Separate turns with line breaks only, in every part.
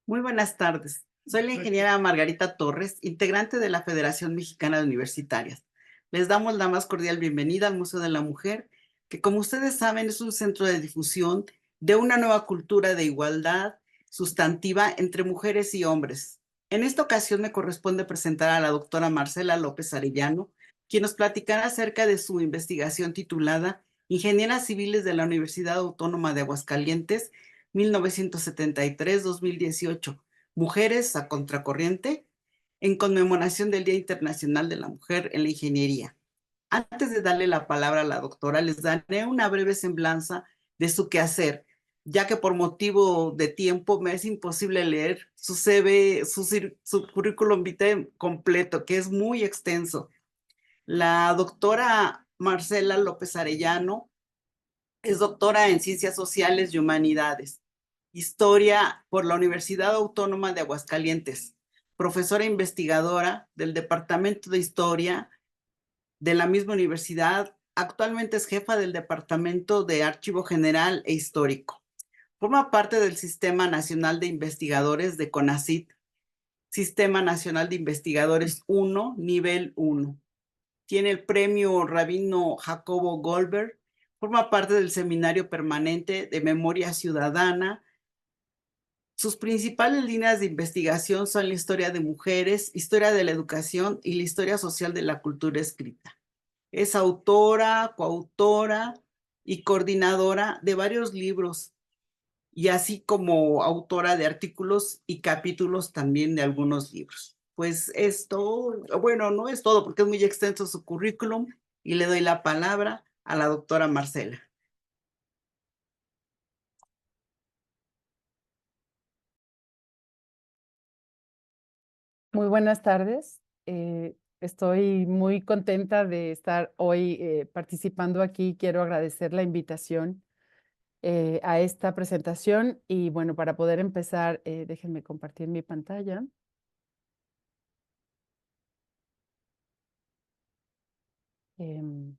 Muy buenas tardes. Soy la ingeniera Margarita Torres, integrante de la Federación Mexicana de Universitarias. Les damos la más cordial bienvenida al Museo de la Mujer, que como ustedes saben es un centro de difusión de una nueva cultura de igualdad sustantiva entre mujeres y hombres. En esta ocasión me corresponde presentar a la doctora Marcela López Arellano, quien nos platicará acerca de su investigación titulada Ingenieras Civiles de la Universidad Autónoma de Aguascalientes 1973-2018, Mujeres a Contracorriente, en conmemoración del Día Internacional de la Mujer en la Ingeniería. Antes de darle la palabra a la doctora, les daré una breve semblanza de su quehacer, ya que por motivo de tiempo me es imposible leer su CV, su currículum vitae completo, que es muy extenso. La doctora Marcela López Arellano es doctora en Ciencias Sociales y Humanidades, Historia por la Universidad Autónoma de Aguascalientes, profesora investigadora del Departamento de Historia de la misma universidad. Actualmente es jefa del Departamento de Archivo General e Histórico. Forma parte del Sistema Nacional de Investigadores de CONACYT, Sistema Nacional de Investigadores 1, nivel 1. Tiene el premio Rabino Jacobo Goldberg. Forma parte del Seminario Permanente de Memoria Ciudadana. Sus principales líneas de investigación son la historia de mujeres, historia de la educación y la historia social de la cultura escrita. Es autora, coautora y coordinadora de varios libros, y así como autora de artículos y capítulos también de algunos libros. Pues esto, bueno, no es todo porque es muy extenso su currículum, y le doy la palabra a la doctora Marcela.
Muy buenas tardes. Estoy muy contenta de estar hoy participando aquí. Quiero agradecer la invitación a esta presentación y bueno, para poder empezar, déjenme compartir mi pantalla. Em,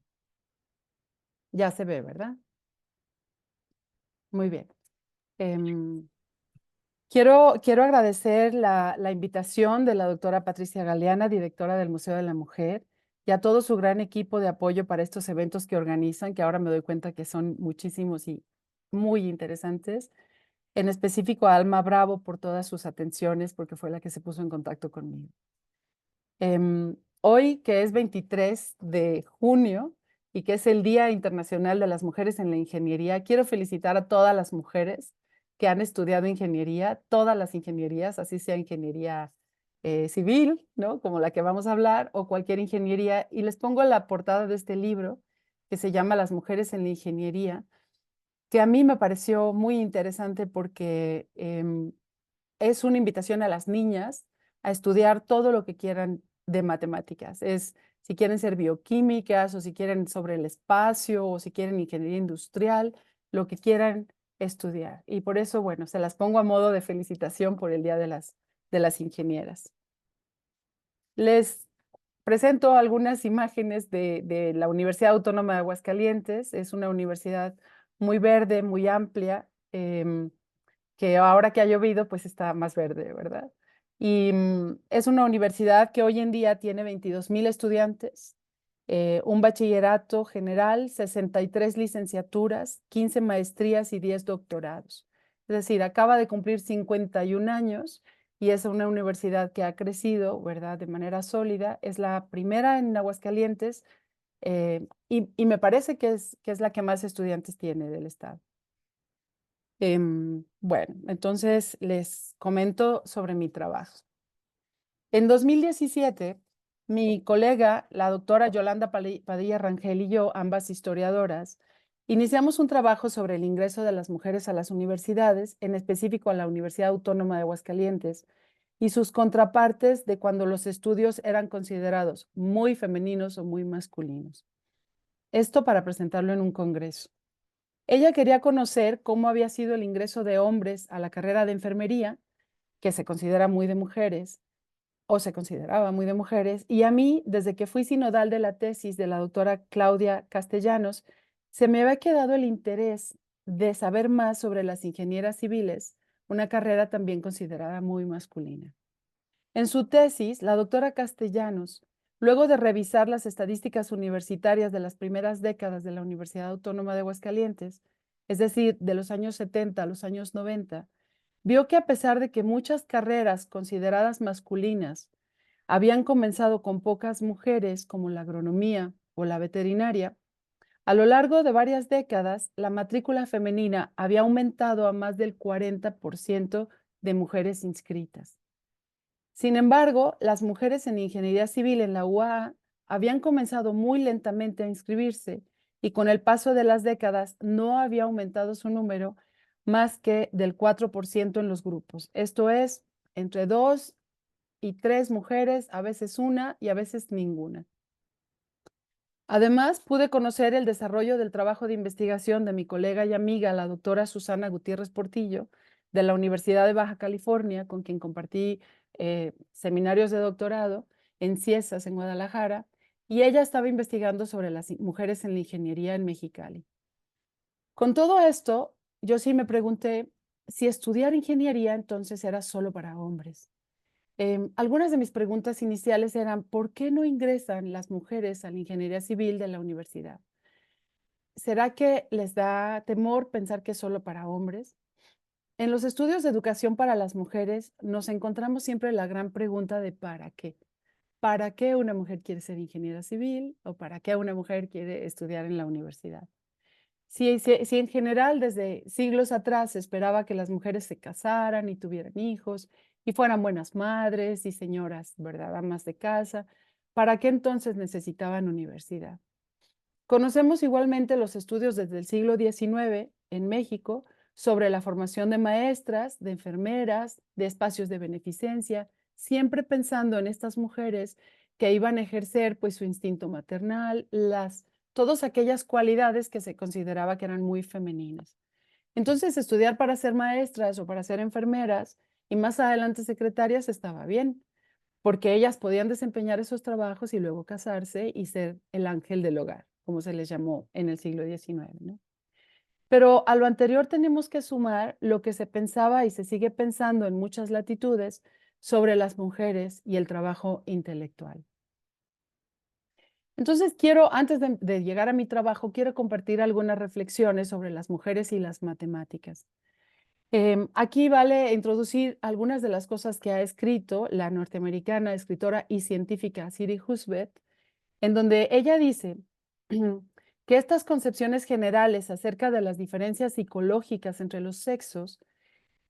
ya se ve, ¿verdad? Muy bien. Em, quiero agradecer la invitación de la doctora Patricia Galeana, directora del Museo de la Mujer, y a todo su gran equipo de apoyo para estos eventos que organizan, que ahora me doy cuenta que son muchísimos y muy interesantes. En específico a Alma Bravo por todas sus atenciones, porque fue la que se puso en contacto conmigo. Hoy, que es 23 de junio y que es el Día Internacional de las Mujeres en la Ingeniería, quiero felicitar a todas las mujeres que han estudiado ingeniería, todas las ingenierías, así sea ingeniería civil, ¿no? Como la que vamos a hablar, o cualquier ingeniería, y les pongo la portada de este libro que se llama Las mujeres en la ingeniería, que a mí me pareció muy interesante porque es una invitación a las niñas a estudiar todo lo que quieran de matemáticas. Es si quieren ser bioquímicas o si quieren sobre el espacio o si quieren ingeniería industrial, lo que quieran estudiar. Y por eso, bueno, se las pongo a modo de felicitación por el Día de las Ingenieras. Les presento algunas imágenes de la Universidad Autónoma de Aguascalientes. Es una universidad muy verde, muy amplia, que ahora que ha llovido, pues está más verde, ¿verdad? Y es una universidad que hoy en día tiene 22,000 estudiantes, un bachillerato general, 63 licenciaturas, 15 maestrías y 10 doctorados. Es decir, acaba de cumplir 51 años y es una universidad que ha crecido, ¿verdad?, de manera sólida. Es la primera en Aguascalientes y me parece que es la que más estudiantes tiene del estado. Bueno, entonces les comento sobre mi trabajo. En 2017, mi colega, la doctora Yolanda Padilla Rangel y yo, ambas historiadoras, iniciamos un trabajo sobre el ingreso de las mujeres a las universidades, en específico a la Universidad Autónoma de Aguascalientes, y sus contrapartes de cuando los estudios eran considerados muy femeninos o muy masculinos. Esto para presentarlo en un congreso. Ella quería conocer cómo había sido el ingreso de hombres a la carrera de enfermería, que se considera muy de mujeres, o se consideraba muy de mujeres, y a mí, desde que fui sinodal de la tesis de la doctora Claudia Castellanos, se me había quedado el interés de saber más sobre las ingenieras civiles, una carrera también considerada muy masculina. En su tesis, la doctora Castellanos, luego de revisar las estadísticas universitarias de las primeras décadas de la Universidad Autónoma de Aguascalientes, es decir, de los años 70 a los años 90, vio que a pesar de que muchas carreras consideradas masculinas habían comenzado con pocas mujeres, como la agronomía o la veterinaria, a lo largo de varias décadas, la matrícula femenina había aumentado a más del 40% de mujeres inscritas. Sin embargo, las mujeres en ingeniería civil en la UAA habían comenzado muy lentamente a inscribirse y con el paso de las décadas no había aumentado su número más que del 4% en los grupos. Esto es, entre 2 y 3 mujeres, a veces una y a veces ninguna. Además, pude conocer el desarrollo del trabajo de investigación de mi colega y amiga, la doctora Susana Gutiérrez Portillo, de la Universidad de Baja California, con quien compartí seminarios de doctorado en Ciesas, en Guadalajara, y ella estaba investigando sobre las mujeres en la ingeniería en Mexicali. Con todo esto, yo sí me pregunté si estudiar ingeniería entonces era solo para hombres. Algunas de mis preguntas iniciales eran, ¿por qué no ingresan las mujeres a la ingeniería civil de la universidad? ¿Será que les da temor pensar que es solo para hombres? En los estudios de educación para las mujeres nos encontramos siempre la gran pregunta de ¿para qué? ¿Para qué una mujer quiere ser ingeniera civil o para qué una mujer quiere estudiar en la universidad? Si en general desde siglos atrás se esperaba que las mujeres se casaran y tuvieran hijos y fueran buenas madres y señoras, ¿verdad?, amas de casa, ¿para qué entonces necesitaban universidad? Conocemos igualmente los estudios desde el siglo XIX en México sobre la formación de maestras, de enfermeras, de espacios de beneficencia, siempre pensando en estas mujeres que iban a ejercer pues su instinto maternal, todas aquellas cualidades que se consideraba que eran muy femeninas. Entonces, estudiar para ser maestras o para ser enfermeras y más adelante secretarias estaba bien, porque ellas podían desempeñar esos trabajos y luego casarse y ser el ángel del hogar, como se les llamó en el siglo XIX, ¿no? Pero a lo anterior tenemos que sumar lo que se pensaba y se sigue pensando en muchas latitudes sobre las mujeres y el trabajo intelectual. Entonces antes de llegar a mi trabajo, quiero compartir algunas reflexiones sobre las mujeres y las matemáticas. Aquí vale introducir algunas de las cosas que ha escrito la norteamericana escritora y científica Siri Husbeth, en donde ella dice que estas concepciones generales acerca de las diferencias psicológicas entre los sexos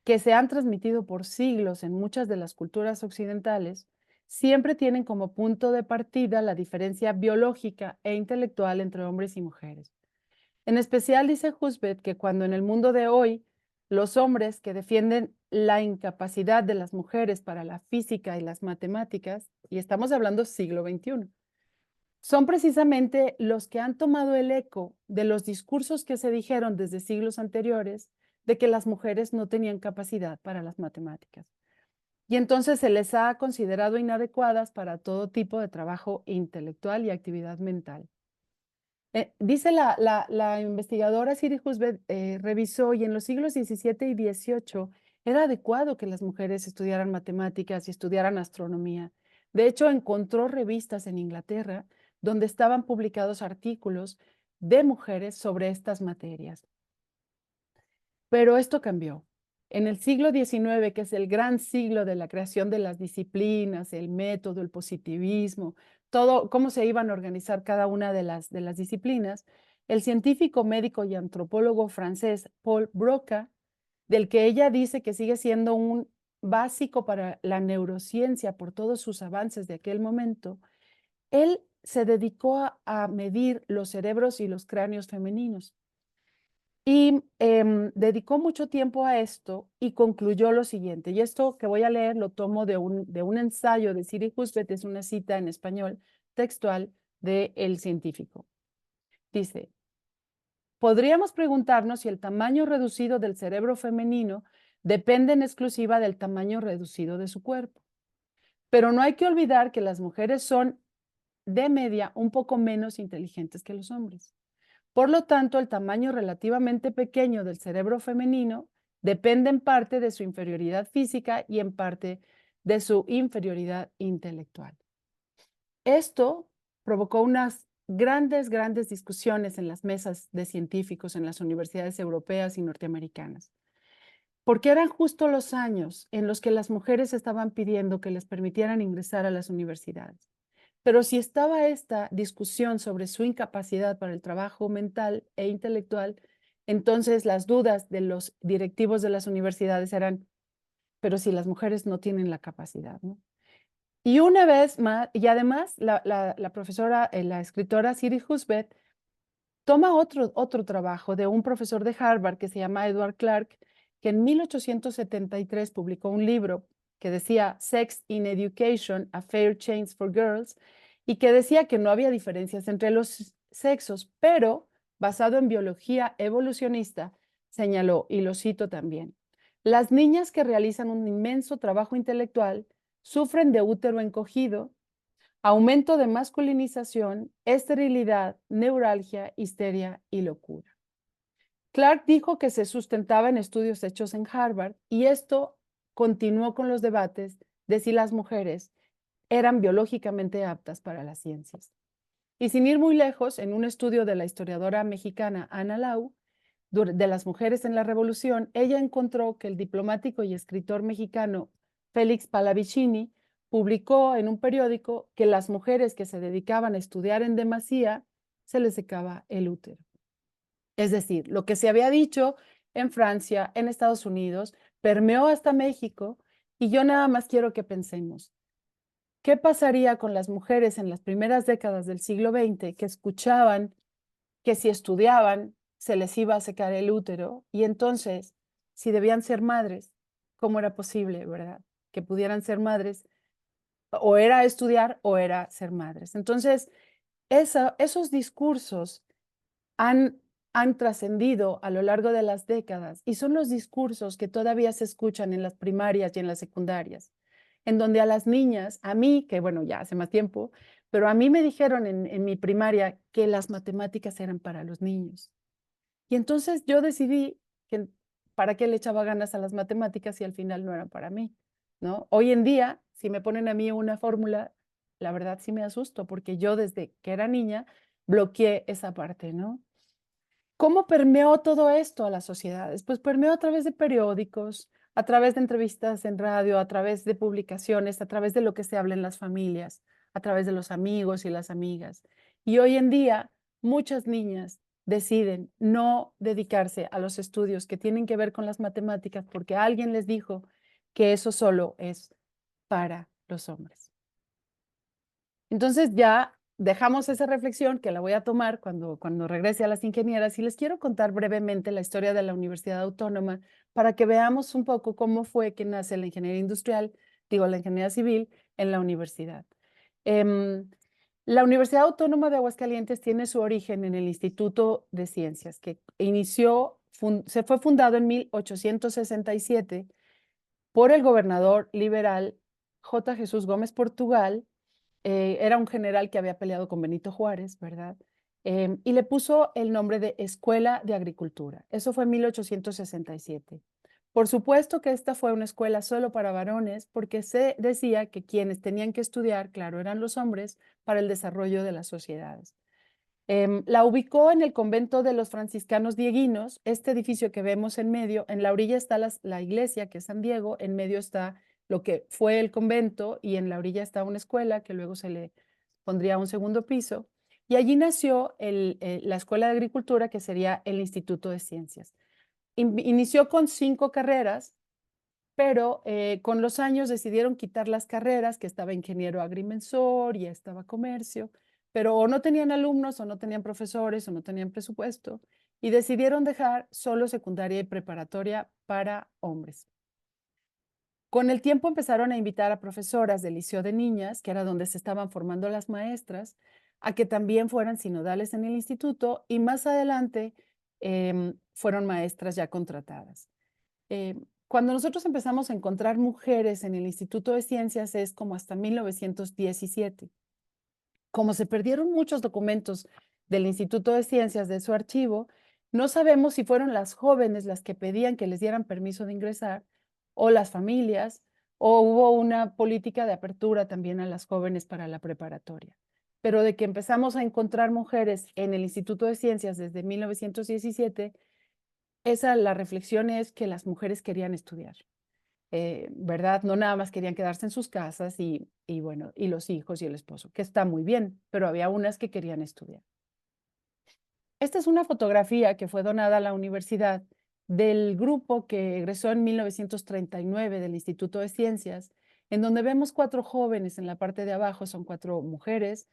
que se han transmitido por siglos en muchas de las culturas occidentales, siempre tienen como punto de partida la diferencia biológica e intelectual entre hombres y mujeres. En especial dice Husbeth que cuando en el mundo de hoy los hombres que defienden la incapacidad de las mujeres para la física y las matemáticas, y estamos hablando siglo XXI, son precisamente los que han tomado el eco de los discursos que se dijeron desde siglos anteriores de que las mujeres no tenían capacidad para las matemáticas. Y entonces se les ha considerado inadecuadas para todo tipo de trabajo intelectual y actividad mental. Dice la investigadora Siri Husbeth, revisó y en los siglos XVII y XVIII era adecuado que las mujeres estudiaran matemáticas y estudiaran astronomía. De hecho, encontró revistas en Inglaterra donde estaban publicados artículos de mujeres sobre estas materias. Pero esto cambió. En el siglo XIX, que es el gran siglo de la creación de las disciplinas, el método, el positivismo, todo, cómo se iban a organizar cada una de las disciplinas, el científico médico y antropólogo francés Paul Broca, del que ella dice que sigue siendo un básico para la neurociencia por todos sus avances de aquel momento, él se dedicó a medir los cerebros y los cráneos femeninos. Y dedicó mucho tiempo a esto y concluyó lo siguiente, y esto que voy a leer lo tomo de un ensayo de Siri Husbeth, es una cita en español textual de El Científico. Dice, podríamos preguntarnos si el tamaño reducido del cerebro femenino depende en exclusiva del tamaño reducido de su cuerpo. Pero no hay que olvidar que las mujeres son de media un poco menos inteligentes que los hombres. Por lo tanto, el tamaño relativamente pequeño del cerebro femenino Depende en parte de su inferioridad física y en parte de su inferioridad intelectual. Esto provocó unas grandes discusiones en las mesas de científicos en las universidades europeas y norteamericanas, porque eran justo los años en los que las mujeres estaban pidiendo que les permitieran ingresar a las universidades. Pero si estaba esta discusión sobre su incapacidad para el trabajo mental e intelectual, entonces las dudas de los directivos de las universidades eran, pero si las mujeres no tienen la capacidad, ¿no? Y una vez más, y además la profesora, la escritora Siri Husbeth toma otro trabajo de un profesor de Harvard que se llama Edward Clark, que en 1873 publicó un libro que decía Sex in Education, a Fair Chance for Girls, y que decía que no había diferencias entre los sexos, pero basado en biología evolucionista, señaló, y lo cito también, las niñas que realizan un inmenso trabajo intelectual sufren de útero encogido, aumento de masculinización, esterilidad, neuralgia, histeria y locura. Clark dijo que se sustentaba en estudios hechos en Harvard y esto continuó con los debates de si las mujeres eran biológicamente aptas para las ciencias. Y sin ir muy lejos, en un estudio de la historiadora mexicana Ana Lau, de las mujeres en la Revolución, ella encontró que el diplomático y escritor mexicano Félix Palavicini publicó en un periódico que las mujeres que se dedicaban a estudiar en demasía se les secaba el útero. Es decir, lo que se había dicho en Francia, en Estados Unidos, permeó hasta México y yo nada más quiero que pensemos, ¿qué pasaría con las mujeres en las primeras décadas del siglo XX que escuchaban que si estudiaban se les iba a secar el útero y entonces, si debían ser madres, ¿cómo era posible, verdad? Que pudieran ser madres, o era estudiar o era ser madres. Entonces, esos discursos han trascendido a lo largo de las décadas y son los discursos que todavía se escuchan en las primarias y en las secundarias, en donde a las niñas, a mí, que bueno, ya hace más tiempo, pero a mí me dijeron en mi primaria que las matemáticas eran para los niños. Y entonces yo decidí que para qué le echaba ganas a las matemáticas y al final no eran para mí, ¿no? Hoy en día, si me ponen a mí una fórmula, la verdad sí me asusto porque yo desde que era niña bloqueé esa parte, ¿no? ¿Cómo permeó todo esto a las sociedades? Pues permeó a través de periódicos, a través de entrevistas en radio, a través de publicaciones, a través de lo que se habla en las familias, a través de los amigos y las amigas. Y hoy en día, muchas niñas deciden no dedicarse a los estudios que tienen que ver con las matemáticas porque alguien les dijo que eso solo es para los hombres. Entonces ya dejamos esa reflexión que la voy a tomar cuando regrese a las ingenieras y les quiero contar brevemente la historia de la Universidad Autónoma para que veamos un poco cómo fue que nace la ingeniería industrial, la ingeniería civil en la universidad. La Universidad Autónoma de Aguascalientes tiene su origen en el Instituto de Ciencias, que se fue fundado en 1867 por el gobernador liberal J. Jesús Gómez Portugal. Era un general que había peleado con Benito Juárez, ¿verdad? Y le puso el nombre de Escuela de Agricultura. Eso fue en 1867. Por supuesto que esta fue una escuela solo para varones porque se decía que quienes tenían que estudiar, claro, eran los hombres para el desarrollo de las sociedades. La ubicó en el convento de los franciscanos dieguinos, este edificio que vemos en medio, en la orilla está la iglesia, que es San Diego, en medio está lo que fue el convento y en la orilla está una escuela que luego se le pondría un segundo piso. Y allí nació la Escuela de Agricultura, que sería el Instituto de Ciencias. Inició con 5 carreras, pero con los años decidieron quitar las carreras, que estaba ingeniero agrimensor y estaba comercio, pero o no tenían alumnos, o no tenían profesores, o no tenían presupuesto, y decidieron dejar solo secundaria y preparatoria para hombres. Con el tiempo empezaron a invitar a profesoras del Liceo de Niñas, que era donde se estaban formando las maestras, a que también fueran sinodales en el instituto y más adelante fueron maestras ya contratadas. Cuando nosotros empezamos a encontrar mujeres en el Instituto de Ciencias es como hasta 1917. Como se perdieron muchos documentos del Instituto de Ciencias de su archivo, No sabemos si fueron las jóvenes las que pedían que les dieran permiso de ingresar, o las familias, o hubo una política de apertura también a las jóvenes para la preparatoria. Pero de que empezamos a encontrar mujeres en el Instituto de Ciencias desde 1917, la reflexión es que las mujeres querían estudiar, ¿verdad? No nada más querían quedarse en sus casas y bueno, y los hijos y el esposo, que está muy bien, pero había unas que querían estudiar. Esta es una fotografía que fue donada a la universidad del grupo que egresó en 1939 del Instituto de Ciencias, en donde vemos 4 jóvenes en la parte de abajo, son 4 mujeres,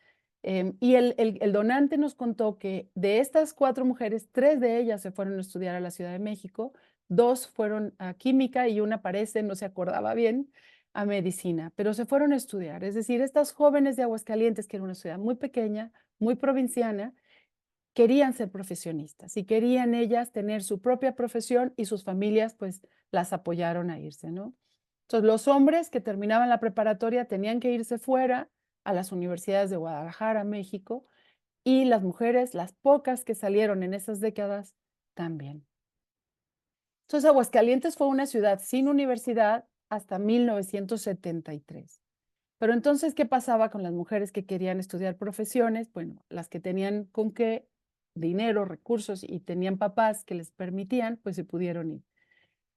y el donante nos contó que de estas 4 mujeres, 3 de ellas se fueron a estudiar a la Ciudad de México, 2 fueron a química y una parece, no se acordaba bien, a medicina, pero se fueron a estudiar. Es decir, estas jóvenes de Aguascalientes, que era una ciudad muy pequeña, muy provinciana, querían ser profesionistas y querían ellas tener su propia profesión y sus familias pues las apoyaron a irse, ¿no? Entonces los hombres que terminaban la preparatoria tenían que irse fuera a las universidades de Guadalajara, México, y las mujeres, las pocas que salieron en esas décadas, también. Entonces Aguascalientes fue una ciudad sin universidad hasta 1973. Pero entonces, ¿qué pasaba con las mujeres que querían estudiar profesiones? Bueno, las que tenían con qué dinero, recursos y tenían papás que les permitían, pues se pudieron ir.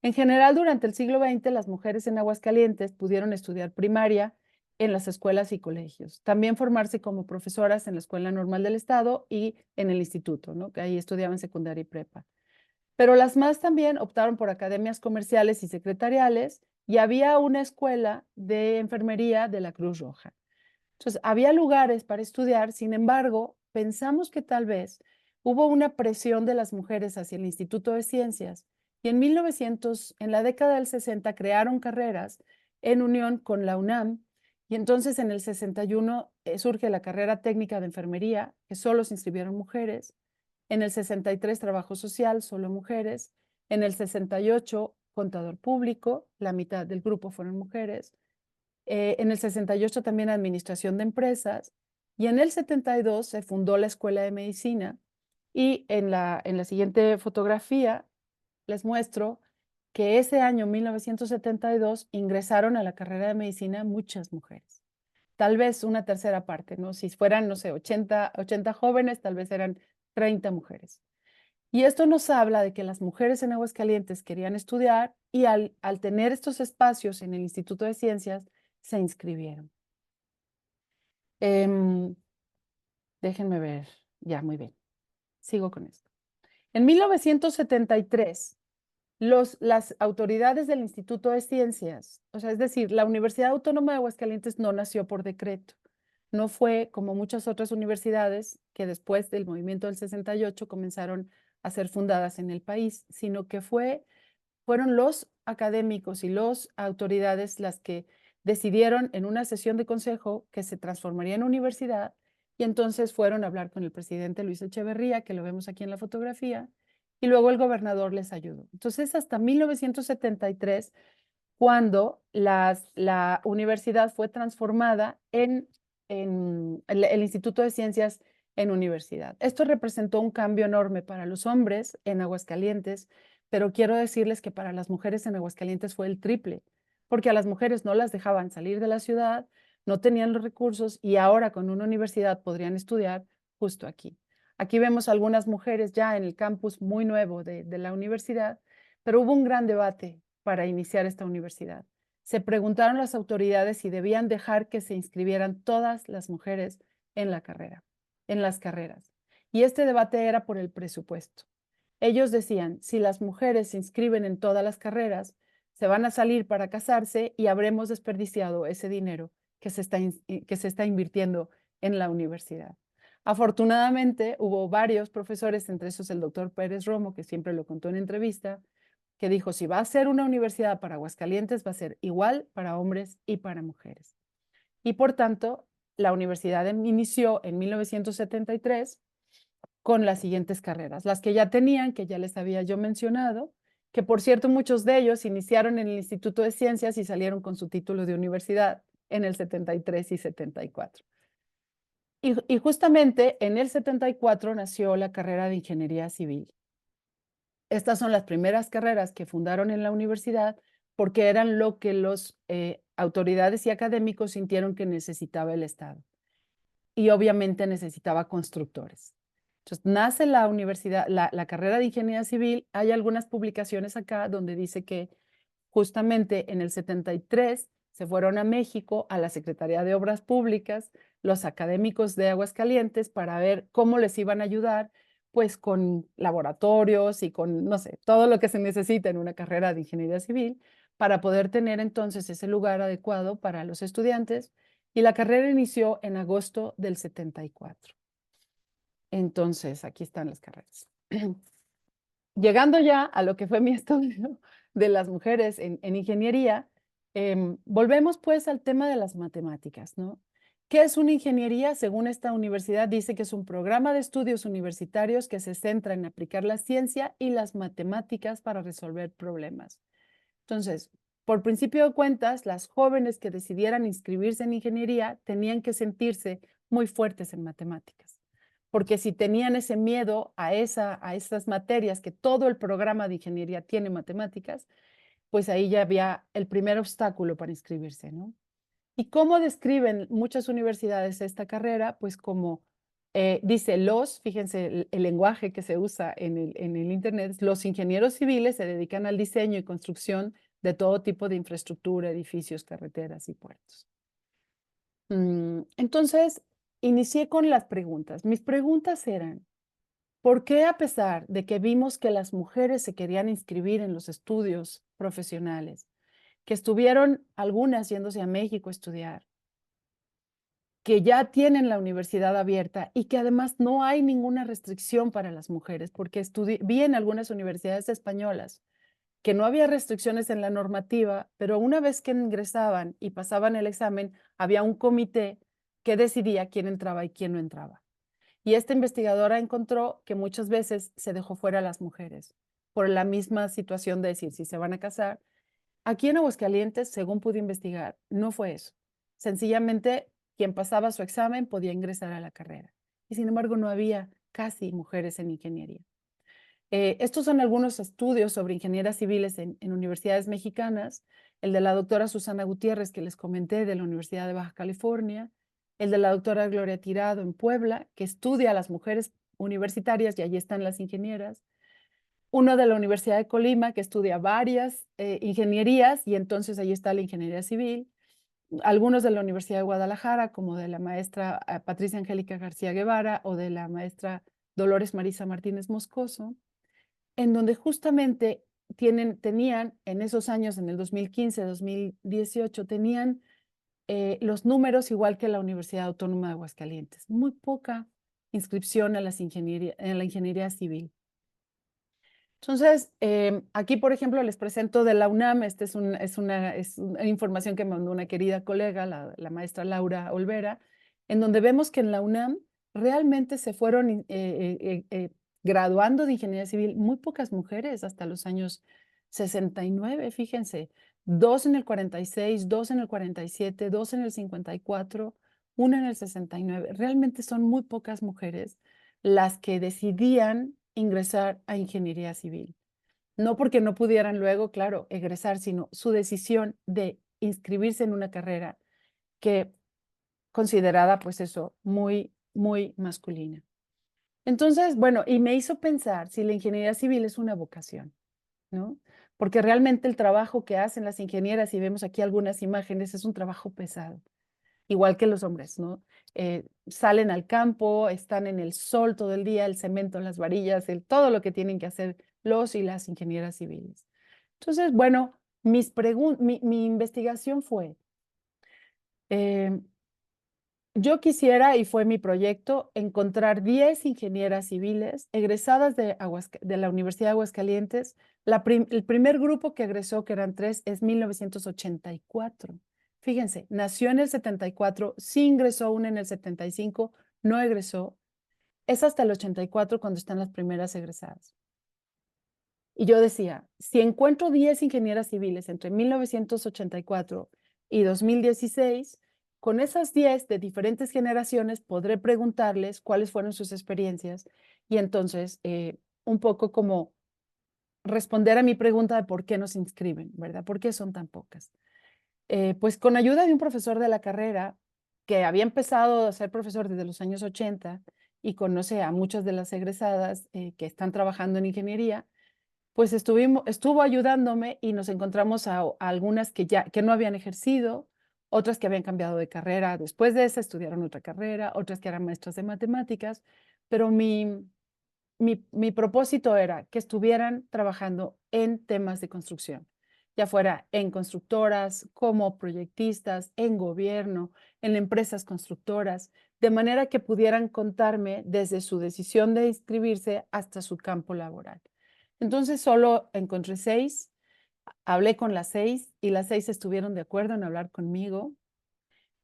En general, durante el siglo XX, las mujeres en Aguascalientes pudieron estudiar primaria en las escuelas y colegios, también formarse como profesoras en la Escuela Normal del Estado y en el instituto, ¿no? Que ahí estudiaban secundaria y prepa. Pero las más también optaron por academias comerciales y secretariales y había una escuela de enfermería de la Cruz Roja. Entonces, había lugares para estudiar, sin embargo, pensamos que tal vez hubo una presión de las mujeres hacia el Instituto de Ciencias y en 1900, en la década del 60, crearon carreras en unión con la UNAM y entonces en el 61 surge la carrera técnica de enfermería, que solo se inscribieron mujeres. En el 63, trabajo social, solo mujeres. En el 68, contador público, la mitad del grupo fueron mujeres. En el 68 también administración de empresas. Y en el 72 se fundó la Escuela de Medicina. Y en la siguiente fotografía les muestro que ese año, 1972, ingresaron a la carrera de medicina muchas mujeres. Tal vez una tercera parte, ¿no? Si fueran, no sé, 80 jóvenes, tal vez eran 30 mujeres. Y esto nos habla de que las mujeres en Aguascalientes querían estudiar y al tener estos espacios en el Instituto de Ciencias, se inscribieron. Déjenme ver. Ya, muy bien. Sigo con esto. En 1973, las autoridades del Instituto de Ciencias, o sea, es decir, la Universidad Autónoma de Aguascalientes no nació por decreto. No fue como muchas otras universidades que después del movimiento del 68 comenzaron a ser fundadas en el país, sino que fueron los académicos y las autoridades las que decidieron en una sesión de consejo que se transformaría en universidad y entonces fueron a hablar con el presidente Luis Echeverría, que lo vemos aquí en la fotografía, y luego el gobernador les ayudó. Entonces, hasta 1973, cuando la universidad fue transformada en el Instituto de Ciencias en universidad. Esto representó un cambio enorme para los hombres en Aguascalientes, pero quiero decirles que para las mujeres en Aguascalientes fue el triple, porque a las mujeres no las dejaban salir de la ciudad, no tenían los recursos y ahora con una universidad podrían estudiar justo aquí. Aquí vemos algunas mujeres ya en el campus muy nuevo de la universidad, pero hubo un gran debate para iniciar esta universidad. Se preguntaron las autoridades si debían dejar que se inscribieran todas las mujeres en la carrera, en las carreras. Y este debate era por el presupuesto. Ellos decían, si las mujeres se inscriben en todas las carreras, se van a salir para casarse y habremos desperdiciado ese dinero que se está invirtiendo en la universidad. Afortunadamente, hubo varios profesores, entre esos el doctor Pérez Romo, que siempre lo contó en entrevista, que dijo, si va a ser una universidad para Aguascalientes, va a ser igual para hombres y para mujeres. Y por tanto, la universidad inició en 1973 con las siguientes carreras, las que ya tenían, que ya les había yo mencionado, que por cierto muchos de ellos iniciaron en el Instituto de Ciencias y salieron con su título de universidad en el 73 y 74. Y justamente en el 74 nació la carrera de Ingeniería Civil. Estas son las primeras carreras que fundaron en la universidad porque eran lo que los autoridades y académicos sintieron que necesitaba el Estado. Y obviamente necesitaba constructores. Entonces, nace la universidad, la carrera de ingeniería civil. Hay algunas publicaciones acá donde dice que justamente en el 73 se fueron a México, a la Secretaría de Obras Públicas, los académicos de Aguascalientes para ver cómo les iban a ayudar, pues con laboratorios y con, no sé, todo lo que se necesita en una carrera de ingeniería civil para poder tener entonces ese lugar adecuado para los estudiantes. Y la carrera inició en agosto del 74. Entonces, aquí están las carreras. Llegando ya a lo que fue mi estudio de las mujeres en ingeniería, volvemos pues al tema de las matemáticas, ¿no? ¿Qué es una ingeniería? Según esta universidad, dice que es un programa de estudios universitarios que se centra en aplicar la ciencia y las matemáticas para resolver problemas. Entonces, por principio de cuentas, las jóvenes que decidieran inscribirse en ingeniería tenían que sentirse muy fuertes en matemáticas, porque si tenían ese miedo a esas materias, que todo el programa de ingeniería tiene matemáticas, pues ahí ya había el primer obstáculo para inscribirse, ¿no? ¿Y cómo describen muchas universidades esta carrera? Pues como dice fíjense el lenguaje que se usa en el Internet, los ingenieros civiles se dedican al diseño y construcción de todo tipo de infraestructura, edificios, carreteras y puertos. Entonces, inicié con las preguntas. Mis preguntas eran, ¿por qué a pesar de que vimos que las mujeres se querían inscribir en los estudios profesionales, que estuvieron algunas yéndose a México a estudiar, que ya tienen la universidad abierta y que además no hay ninguna restricción para las mujeres, porque vi en algunas universidades españolas que no había restricciones en la normativa, pero una vez que ingresaban y pasaban el examen, había un comité que decidía quién entraba y quién no entraba? Y esta investigadora encontró que muchas veces se dejó fuera a las mujeres por la misma situación de decir si se van a casar. Aquí en Aguascalientes, según pude investigar, no fue eso. Sencillamente, quien pasaba su examen podía ingresar a la carrera. Y sin embargo, no había casi mujeres en ingeniería. Estos son algunos estudios sobre ingenieras civiles en universidades mexicanas. El de la doctora Susana Gutiérrez, que les comenté, de la Universidad de Baja California. El de la doctora Gloria Tirado en Puebla, que estudia a las mujeres universitarias y allí están las ingenieras. Uno de la Universidad de Colima, que estudia varias ingenierías y entonces ahí está la ingeniería civil. Algunos de la Universidad de Guadalajara, como de la maestra Patricia Angélica García Guevara o de la maestra Dolores Marisa Martínez Moscoso, en donde justamente tenían en esos años, en el 2015, 2018, tenían los números igual que la Universidad Autónoma de Aguascalientes. Muy poca inscripción a en la ingeniería civil. Entonces, aquí, por ejemplo, les presento de la UNAM. Esta es una información que me mandó una querida colega, la maestra Laura Olvera, en donde vemos que en la UNAM realmente se fueron graduando de ingeniería civil muy pocas mujeres hasta los años 69, fíjense. 2 en el 46, 2 en el 47, 2 en el 54, una en el 69. Realmente son muy pocas mujeres las que decidían ingresar a ingeniería civil. No porque no pudieran luego, claro, egresar, sino su decisión de inscribirse en una carrera que considerada, pues eso, muy, muy masculina. Entonces, bueno, y me hizo pensar si la ingeniería civil es una vocación, ¿no? Porque realmente el trabajo que hacen las ingenieras, y vemos aquí algunas imágenes, es un trabajo pesado, igual que los hombres, ¿no? Salen al campo, están en el sol todo el día, el cemento, las varillas, todo lo que tienen que hacer los y las ingenieras civiles. Entonces, bueno, mi investigación fue, eh, yo quisiera, y fue mi proyecto, encontrar 10 ingenieras civiles egresadas de la Universidad de Aguascalientes. El primer grupo que egresó, que eran 3, es 1984. Fíjense, nació en el 74, sí ingresó una en el 75, no egresó. Es hasta el 84 cuando están las primeras egresadas. Y yo decía, si encuentro 10 ingenieras civiles entre 1984 y 2016, con esas 10 de diferentes generaciones podré preguntarles cuáles fueron sus experiencias y entonces un poco como responder a mi pregunta de por qué nos inscriben, ¿verdad? ¿Por qué son tan pocas? Pues con ayuda de un profesor de la carrera que había empezado a ser profesor desde los años 80 y conoce a muchas de las egresadas que están trabajando en ingeniería, pues estuvo ayudándome y nos encontramos a algunas que no habían ejercido, otras que habían cambiado de carrera, después de esa estudiaron otra carrera, otras que eran maestras de matemáticas, pero mi propósito era que estuvieran trabajando en temas de construcción, ya fuera en constructoras, como proyectistas, en gobierno, en empresas constructoras, de manera que pudieran contarme desde su decisión de inscribirse hasta su campo laboral. Entonces solo encontré 6, hablé con las 6 y las 6 estuvieron de acuerdo en hablar conmigo.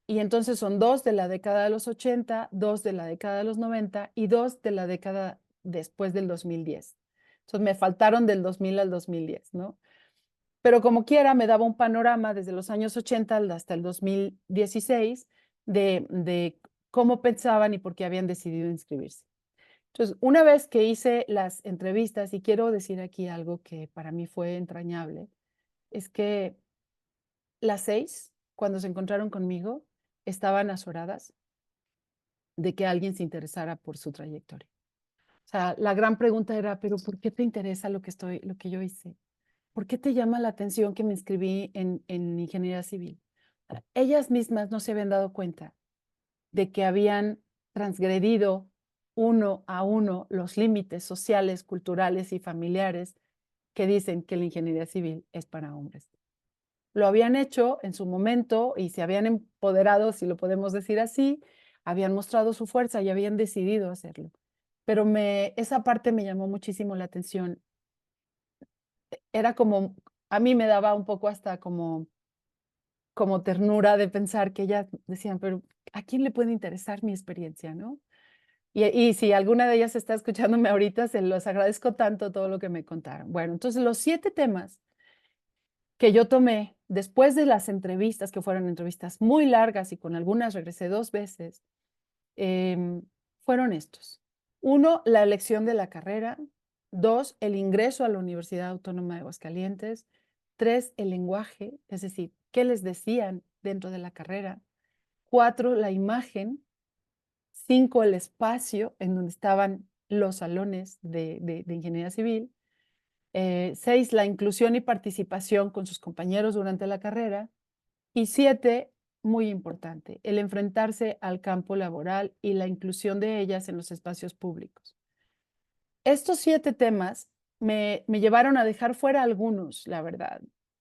Y entonces son 2 de la década de los 80, 2 de la década de los 90 y 2 de la década después del 2010. Entonces me faltaron del 2000 al 2010, ¿no? Pero como quiera me daba un panorama desde los años 80 hasta el 2016 de cómo pensaban y por qué habían decidido inscribirse. Entonces, una vez que hice las entrevistas, y quiero decir aquí algo que para mí fue entrañable, es que las 6, cuando se encontraron conmigo, estaban azoradas de que alguien se interesara por su trayectoria. O sea, la gran pregunta era, pero ¿por qué te interesa lo que yo hice? ¿Por qué te llama la atención que me inscribí en ingeniería civil? Ellas mismas no se habían dado cuenta de que habían transgredido uno a uno los límites sociales, culturales y familiares que dicen que la ingeniería civil es para hombres. Lo habían hecho en su momento y se habían empoderado, si lo podemos decir así, habían mostrado su fuerza y habían decidido hacerlo. Pero esa parte me llamó muchísimo la atención. Era como, a mí me daba un poco hasta como ternura de pensar que ellas decían, pero ¿a quién le puede interesar mi experiencia, no? Y si alguna de ellas está escuchándome ahorita, se los agradezco tanto todo lo que me contaron. Bueno, entonces los 7 temas que yo tomé después de las entrevistas, que fueron entrevistas muy largas y con algunas regresé 2 veces, fueron estos. 1, la elección de la carrera. 2, el ingreso a la Universidad Autónoma de Aguascalientes. 3, el lenguaje, es decir, qué les decían dentro de la carrera. 4, la imagen. 5, el espacio en donde estaban los salones de ingeniería civil. 6, la inclusión y participación con sus compañeros durante la carrera. Y 7, muy importante, el enfrentarse al campo laboral y la inclusión de ellas en los espacios públicos. Estos 7 temas me llevaron a dejar fuera algunos, la verdad.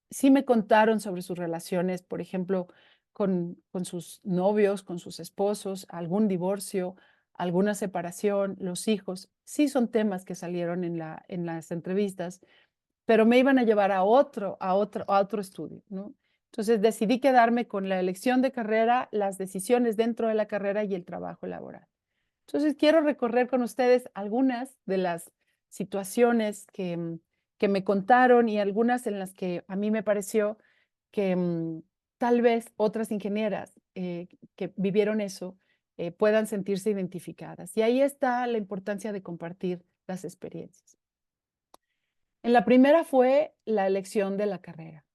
Sí me contaron sobre sus relaciones, por ejemplo, con sus novios, con sus esposos, algún divorcio, alguna separación, los hijos. Sí son temas que salieron en las entrevistas, pero me iban a llevar a otro estudio, ¿no? Entonces decidí quedarme con la elección de carrera, las decisiones dentro de la carrera y el trabajo laboral. Entonces quiero recorrer con ustedes algunas de las situaciones que me contaron y algunas en las que a mí me pareció que tal vez otras ingenieras que vivieron eso puedan sentirse identificadas. Y ahí está la importancia de compartir las experiencias. En la primera fue la elección de la carrera.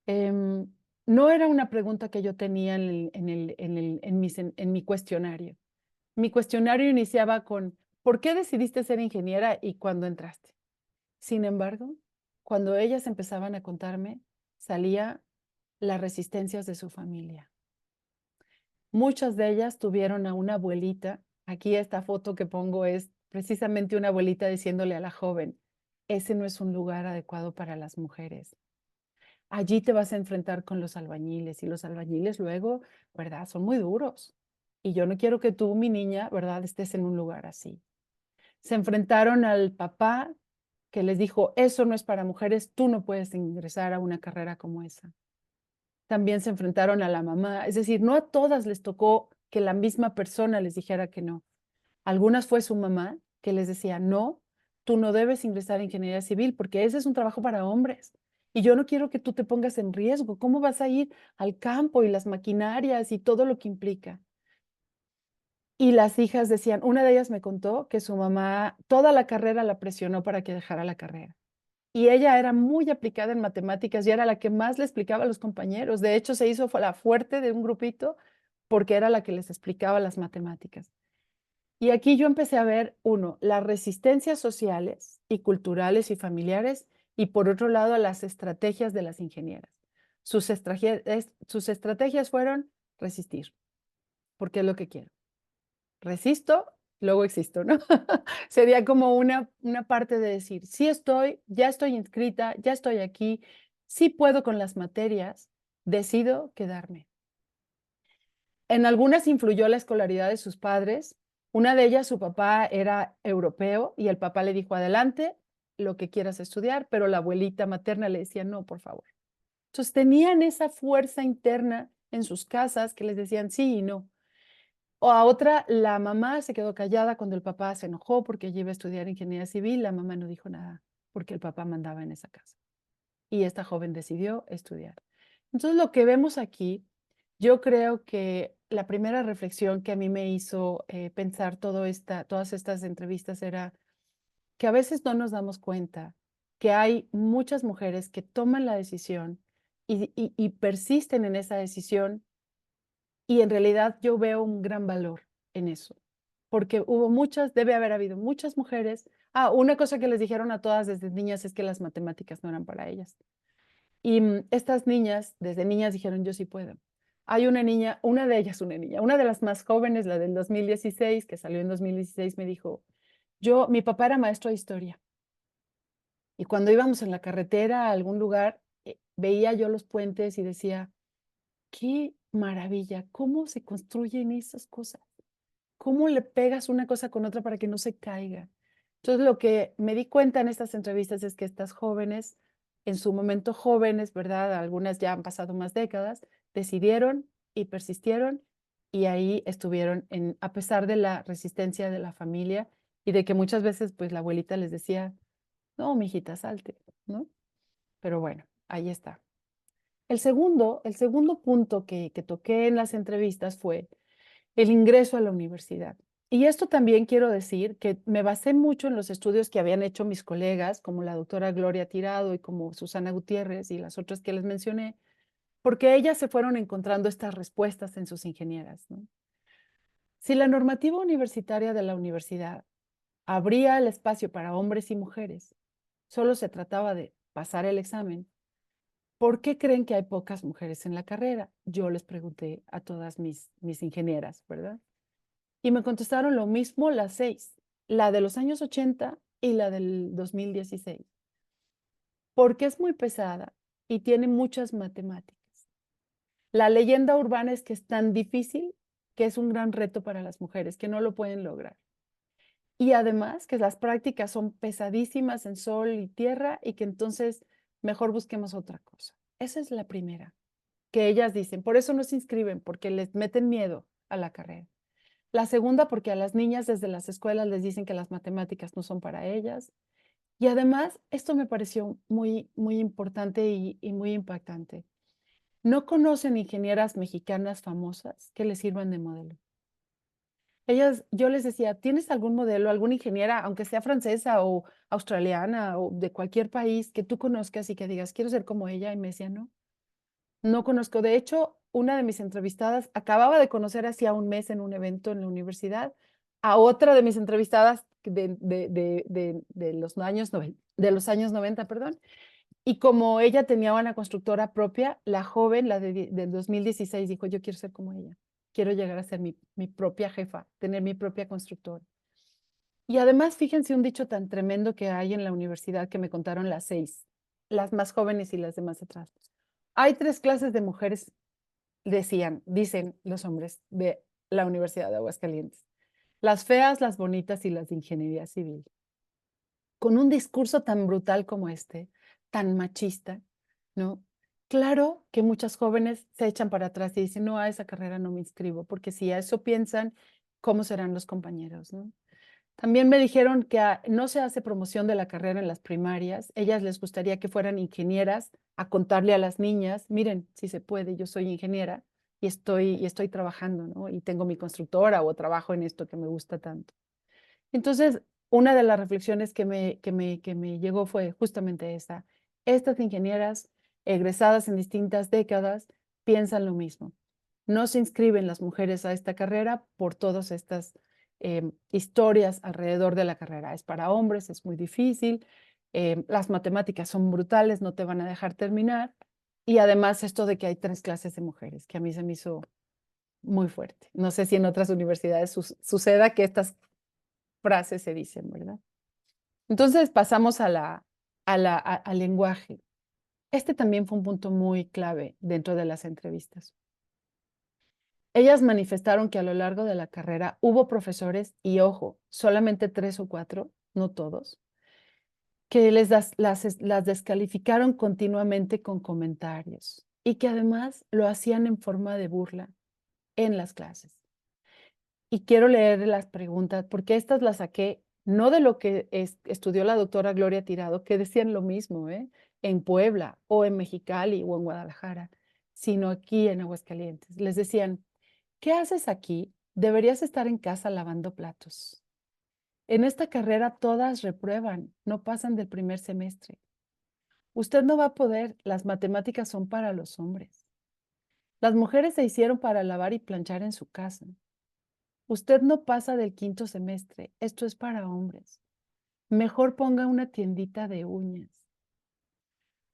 No era una pregunta que yo tenía en mi cuestionario. Mi cuestionario iniciaba con, ¿por qué decidiste ser ingeniera y cuándo entraste? Sin embargo, cuando ellas empezaban a contarme, salía las resistencias de su familia. Muchas de ellas tuvieron a una abuelita. Aquí esta foto que pongo es precisamente una abuelita diciéndole a la joven, ese no es un lugar adecuado para las mujeres. Allí te vas a enfrentar con los albañiles y los albañiles luego, ¿verdad? Son muy duros. Y yo no quiero que tú, mi niña, ¿verdad? Estés en un lugar así. Se enfrentaron al papá que les dijo, eso no es para mujeres, tú no puedes ingresar a una carrera como esa. También se enfrentaron a la mamá, es decir, no a todas les tocó que la misma persona les dijera que no. Algunas fue su mamá que les decía, no, tú no debes ingresar a ingeniería civil porque ese es un trabajo para hombres. Y yo no quiero que tú te pongas en riesgo. ¿Cómo vas a ir al campo y las maquinarias y todo lo que implica? Y las hijas decían, una de ellas me contó que su mamá toda la carrera la presionó para que dejara la carrera. Y ella era muy aplicada en matemáticas y era la que más le explicaba a los compañeros. De hecho, se hizo la fuerte de un grupito porque era la que les explicaba las matemáticas. Y aquí yo empecé a ver, uno, las resistencias sociales y culturales y familiares, y por otro lado, las estrategias de las ingenieras. Sus estrategias fueron resistir, porque es lo que quiero. Resisto, luego existo, ¿no? Sería como una parte de decir, sí estoy, ya estoy inscrita, ya estoy aquí, sí puedo con las materias, decido quedarme. En algunas influyó la escolaridad de sus padres. Una de ellas, su papá era europeo y el papá le dijo, adelante, lo que quieras estudiar, pero la abuelita materna le decía, no, por favor. Entonces tenían esa fuerza interna en sus casas que les decían sí y no. O a otra, la mamá se quedó callada cuando el papá se enojó porque ella iba a estudiar ingeniería civil, la mamá no dijo nada porque el papá mandaba en esa casa. Y esta joven decidió estudiar. Entonces, lo que vemos aquí, yo creo que la primera reflexión que a mí me hizo pensar todas estas entrevistas era que a veces no nos damos cuenta que hay muchas mujeres que toman la decisión y persisten en esa decisión y en realidad yo veo un gran valor en eso, porque debe haber habido muchas mujeres. Una cosa que les dijeron a todas desde niñas es que las matemáticas no eran para ellas. Y estas niñas, desde niñas dijeron, yo sí puedo. Hay una niña, una de ellas una niña, una de las más jóvenes, la del 2016, que salió en 2016, me dijo, mi papá era maestro de historia. Y cuando íbamos en la carretera a algún lugar, veía yo los puentes y decía, qué maravilla, cómo se construyen esas cosas, cómo le pegas una cosa con otra para que no se caiga. Entonces, lo que me di cuenta en estas entrevistas es que estas jóvenes, en su momento jóvenes, ¿verdad? Algunas ya han pasado más décadas, decidieron y persistieron y ahí estuvieron a pesar de la resistencia de la familia y de que muchas veces pues la abuelita les decía, no, mijita, salte, ¿no? Pero bueno, ahí está. El segundo punto que toqué en las entrevistas fue el ingreso a la universidad. Y esto también quiero decir que me basé mucho en los estudios que habían hecho mis colegas, como la doctora Gloria Tirado y como Susana Gutiérrez y las otras que les mencioné, porque ellas se fueron encontrando estas respuestas en sus ingenieras, ¿no? Si la normativa universitaria de la universidad abría el espacio para hombres y mujeres, solo se trataba de pasar el examen. ¿Por qué creen que hay pocas mujeres en la carrera? Yo les pregunté a todas mis ingenieras, ¿verdad? Y me contestaron lo mismo las 6, la de los años 80 y la del 2016, porque es muy pesada y tiene muchas matemáticas. La leyenda urbana es que es tan difícil que es un gran reto para las mujeres, que no lo pueden lograr. Y además que las prácticas son pesadísimas en sol y tierra y que entonces mejor busquemos otra cosa. Esa es la primera, que ellas dicen. Por eso no se inscriben, porque les meten miedo a la carrera. La segunda, porque a las niñas desde las escuelas les dicen que las matemáticas no son para ellas. Y además, esto me pareció muy, muy importante y muy impactante. No conocen ingenieras mexicanas famosas que les sirvan de modelo. Yo les decía, ¿tienes algún modelo, alguna ingeniera, aunque sea francesa o australiana o de cualquier país que tú conozcas y que digas, quiero ser como ella? Y me decía, no, no conozco. De hecho, una de mis entrevistadas acababa de conocer hacía un mes en un evento en la universidad a otra de mis entrevistadas de los años 90, perdón. Y como ella tenía una constructora propia, la joven, del 2016, dijo, yo quiero ser como ella. Quiero llegar a ser mi propia jefa, tener mi propia constructora. Y además, fíjense un dicho tan tremendo que hay en la universidad que me contaron las 6, las más jóvenes y las demás atrás. Hay 3 clases de mujeres, dicen los hombres de la Universidad de Aguascalientes. Las feas, las bonitas y las de ingeniería civil. Con un discurso tan brutal como este, tan machista, ¿no? Claro que muchas jóvenes se echan para atrás y dicen, no, a esa carrera no me inscribo, porque si a eso piensan, ¿cómo serán los compañeros, no? También me dijeron que no se hace promoción de la carrera en las primarias. Ellas les gustaría que fueran ingenieras a contarle a las niñas, miren, si se puede, yo soy ingeniera, y estoy trabajando, ¿no? Y tengo mi constructora o trabajo en esto que me gusta tanto. Entonces, una de las reflexiones que me llegó fue justamente esta. Estas ingenieras egresadas en distintas décadas piensan lo mismo. No se inscriben las mujeres a esta carrera por todas estas historias alrededor de la carrera. Es para hombres, es muy difícil, las matemáticas son brutales, no te van a dejar terminar. Y además esto de que hay 3 clases de mujeres, que a mí se me hizo muy fuerte. No sé si en otras universidades suceda que estas frases se dicen, ¿verdad? Entonces pasamos al lenguaje. Este también fue un punto muy clave dentro de las entrevistas. Ellas manifestaron que a lo largo de la carrera hubo profesores, y ojo, solamente 3 o 4, no todos, que las descalificaron continuamente con comentarios y que además lo hacían en forma de burla en las clases. Y quiero leer las preguntas, porque estas las saqué no de lo que estudió la doctora Gloria Tirado, que decían lo mismo, en Puebla o en Mexicali o en Guadalajara, sino aquí en Aguascalientes. Les decían, ¿qué haces aquí? Deberías estar en casa lavando platos. En esta carrera todas reprueban, no pasan del primer semestre. Usted no va a poder, las matemáticas son para los hombres. Las mujeres se hicieron para lavar y planchar en su casa. Usted no pasa del 5.º semestre, esto es para hombres. Mejor ponga una tiendita de uñas.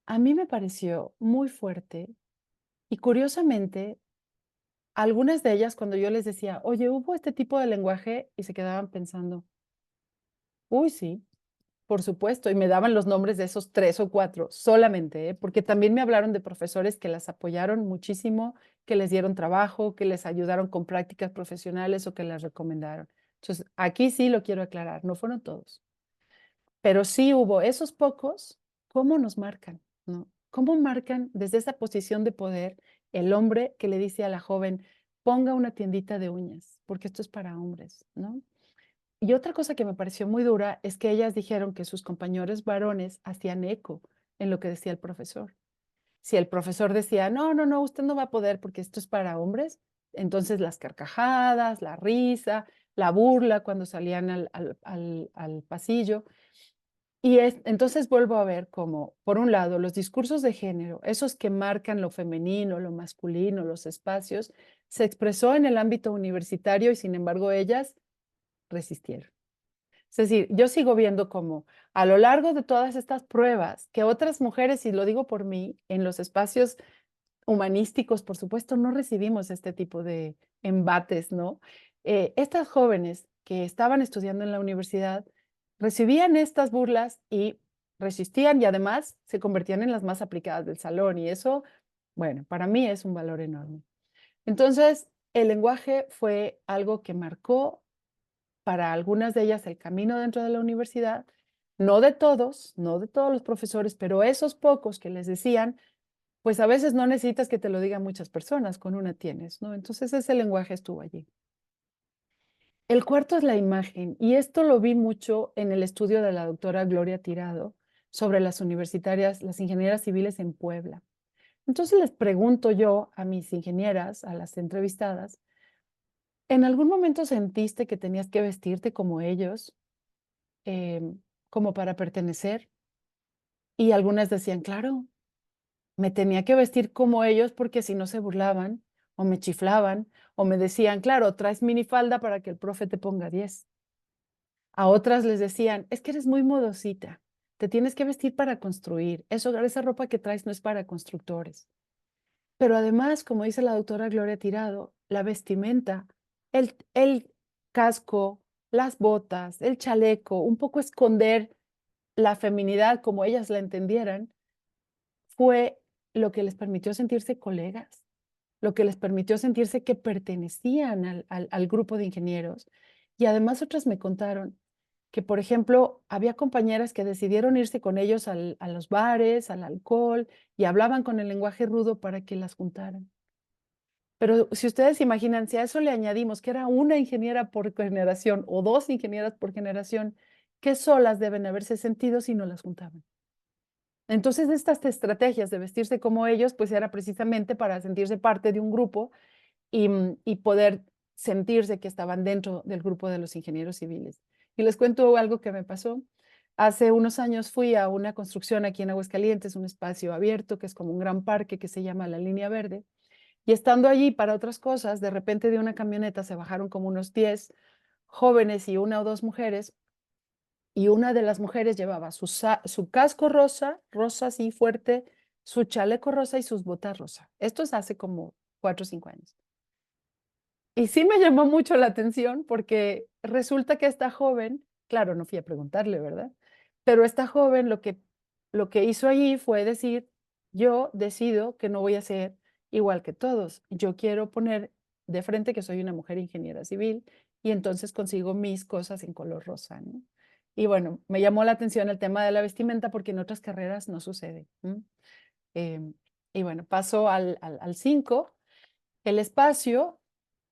A mí me pareció muy fuerte y curiosamente, algunas de ellas cuando yo les decía, oye, ¿hubo este tipo de lenguaje? Y se quedaban pensando, uy, sí, por supuesto, y me daban los nombres de esos 3 o 4 solamente, porque también me hablaron de profesores que las apoyaron muchísimo, que les dieron trabajo, que les ayudaron con prácticas profesionales o que las recomendaron. Entonces, aquí sí lo quiero aclarar, no fueron todos, pero sí hubo esos pocos. ¿Cómo nos marcan? ¿No? ¿Cómo marcan desde esa posición de poder el hombre que le dice a la joven, ponga una tiendita de uñas, porque esto es para hombres, ¿no? Y otra cosa que me pareció muy dura es que ellas dijeron que sus compañeros varones hacían eco en lo que decía el profesor. Si el profesor decía, no, no, no, usted no va a poder porque esto es para hombres, entonces las carcajadas, la risa, la burla cuando salían al pasillo. Y entonces vuelvo a ver como, por un lado, los discursos de género, esos que marcan lo femenino, lo masculino, los espacios, se expresó en el ámbito universitario y sin embargo ellas resistieron. Es decir, yo sigo viendo como a lo largo de todas estas pruebas que otras mujeres, y lo digo por mí, en los espacios humanísticos, por supuesto, no recibimos este tipo de embates, ¿no? Estas jóvenes que estaban estudiando en la universidad recibían estas burlas y resistían y además se convertían en las más aplicadas del salón y eso, bueno, para mí es un valor enorme. Entonces, el lenguaje fue algo que marcó para algunas de ellas el camino dentro de la universidad, no de todos los profesores, pero esos pocos que les decían, pues a veces no necesitas que te lo digan muchas personas, con una tienes, ¿no? Entonces ese lenguaje estuvo allí. El cuarto es la imagen, y esto lo vi mucho en el estudio de la doctora Gloria Tirado sobre las universitarias, las ingenieras civiles en Puebla. Entonces les pregunto yo a mis ingenieras, a las entrevistadas, ¿en algún momento sentiste que tenías que vestirte como ellos, como para pertenecer? Y algunas decían, claro, me tenía que vestir como ellos porque si no se burlaban o me chiflaban o me decían, claro, traes minifalda para que el profe te ponga 10. A otras les decían, es que eres muy modosita, te tienes que vestir para construir, esa ropa que traes no es para constructores. Pero además, como dice la doctora Gloria Tirado, la vestimenta, el casco, las botas, el chaleco, un poco esconder la feminidad como ellas la entendieran, fue lo que les permitió sentirse colegas, lo que les permitió sentirse que pertenecían al grupo de ingenieros. Y además otras me contaron que, por ejemplo, había compañeras que decidieron irse con ellos a los bares, al alcohol, y hablaban con el lenguaje rudo para que las juntaran. Pero si ustedes imaginan, si a eso le añadimos que era una ingeniera por generación o 2 ingenieras por generación, qué solas deben haberse sentido si no las juntaban. Entonces, estas estrategias de vestirse como ellos, pues era precisamente para sentirse parte de un grupo y poder sentirse que estaban dentro del grupo de los ingenieros civiles. Y les cuento algo que me pasó. Hace unos años fui a una construcción aquí en Aguascalientes, un espacio abierto que es como un gran parque que se llama La Línea Verde. Y estando allí para otras cosas, de repente de una camioneta se bajaron como unos 10 jóvenes y una o dos mujeres. Y una de las mujeres llevaba su casco rosa, rosa así fuerte, su chaleco rosa y sus botas rosa. Esto es hace como 4 o 5 años. Y sí me llamó mucho la atención porque resulta que esta joven, claro, no fui a preguntarle, ¿verdad? Pero esta joven lo que hizo allí fue decir, yo decido que no voy a ser igual que todos. Yo quiero poner de frente que soy una mujer ingeniera civil y entonces consigo mis cosas en color rosa, ¿no? Y bueno, me llamó la atención el tema de la vestimenta porque en otras carreras no sucede. Em, y bueno, paso al 5. El espacio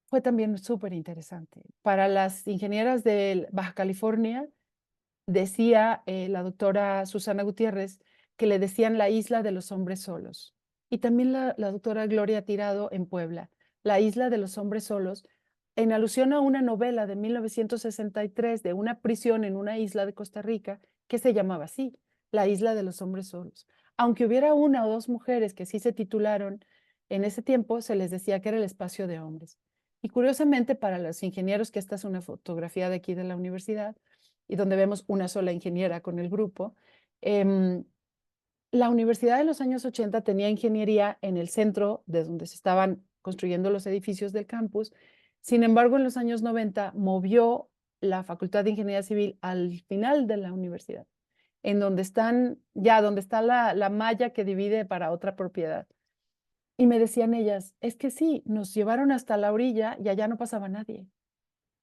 fue también súper interesante. Para las ingenieras de Baja California, decía la doctora Susana Gutiérrez que le decían la isla de los hombres solos. Y también la doctora Gloria Tirado en Puebla, la isla de los hombres solos, en alusión a una novela de 1963 de una prisión en una isla de Costa Rica que se llamaba así, la isla de los hombres solos. Aunque hubiera una o dos mujeres que sí se titularon, en ese tiempo se les decía que era el espacio de hombres. Y curiosamente, para los ingenieros, que esta es una fotografía de aquí de la universidad, y donde vemos una sola ingeniera con el grupo, la universidad de los años 80 tenía ingeniería en el centro de donde se estaban construyendo los edificios del campus. Sin embargo, en los años 90 movió la Facultad de Ingeniería Civil al final de la universidad, en donde están, ya donde está la malla que divide para otra propiedad. Y me decían ellas, es que sí, nos llevaron hasta la orilla y allá no pasaba nadie.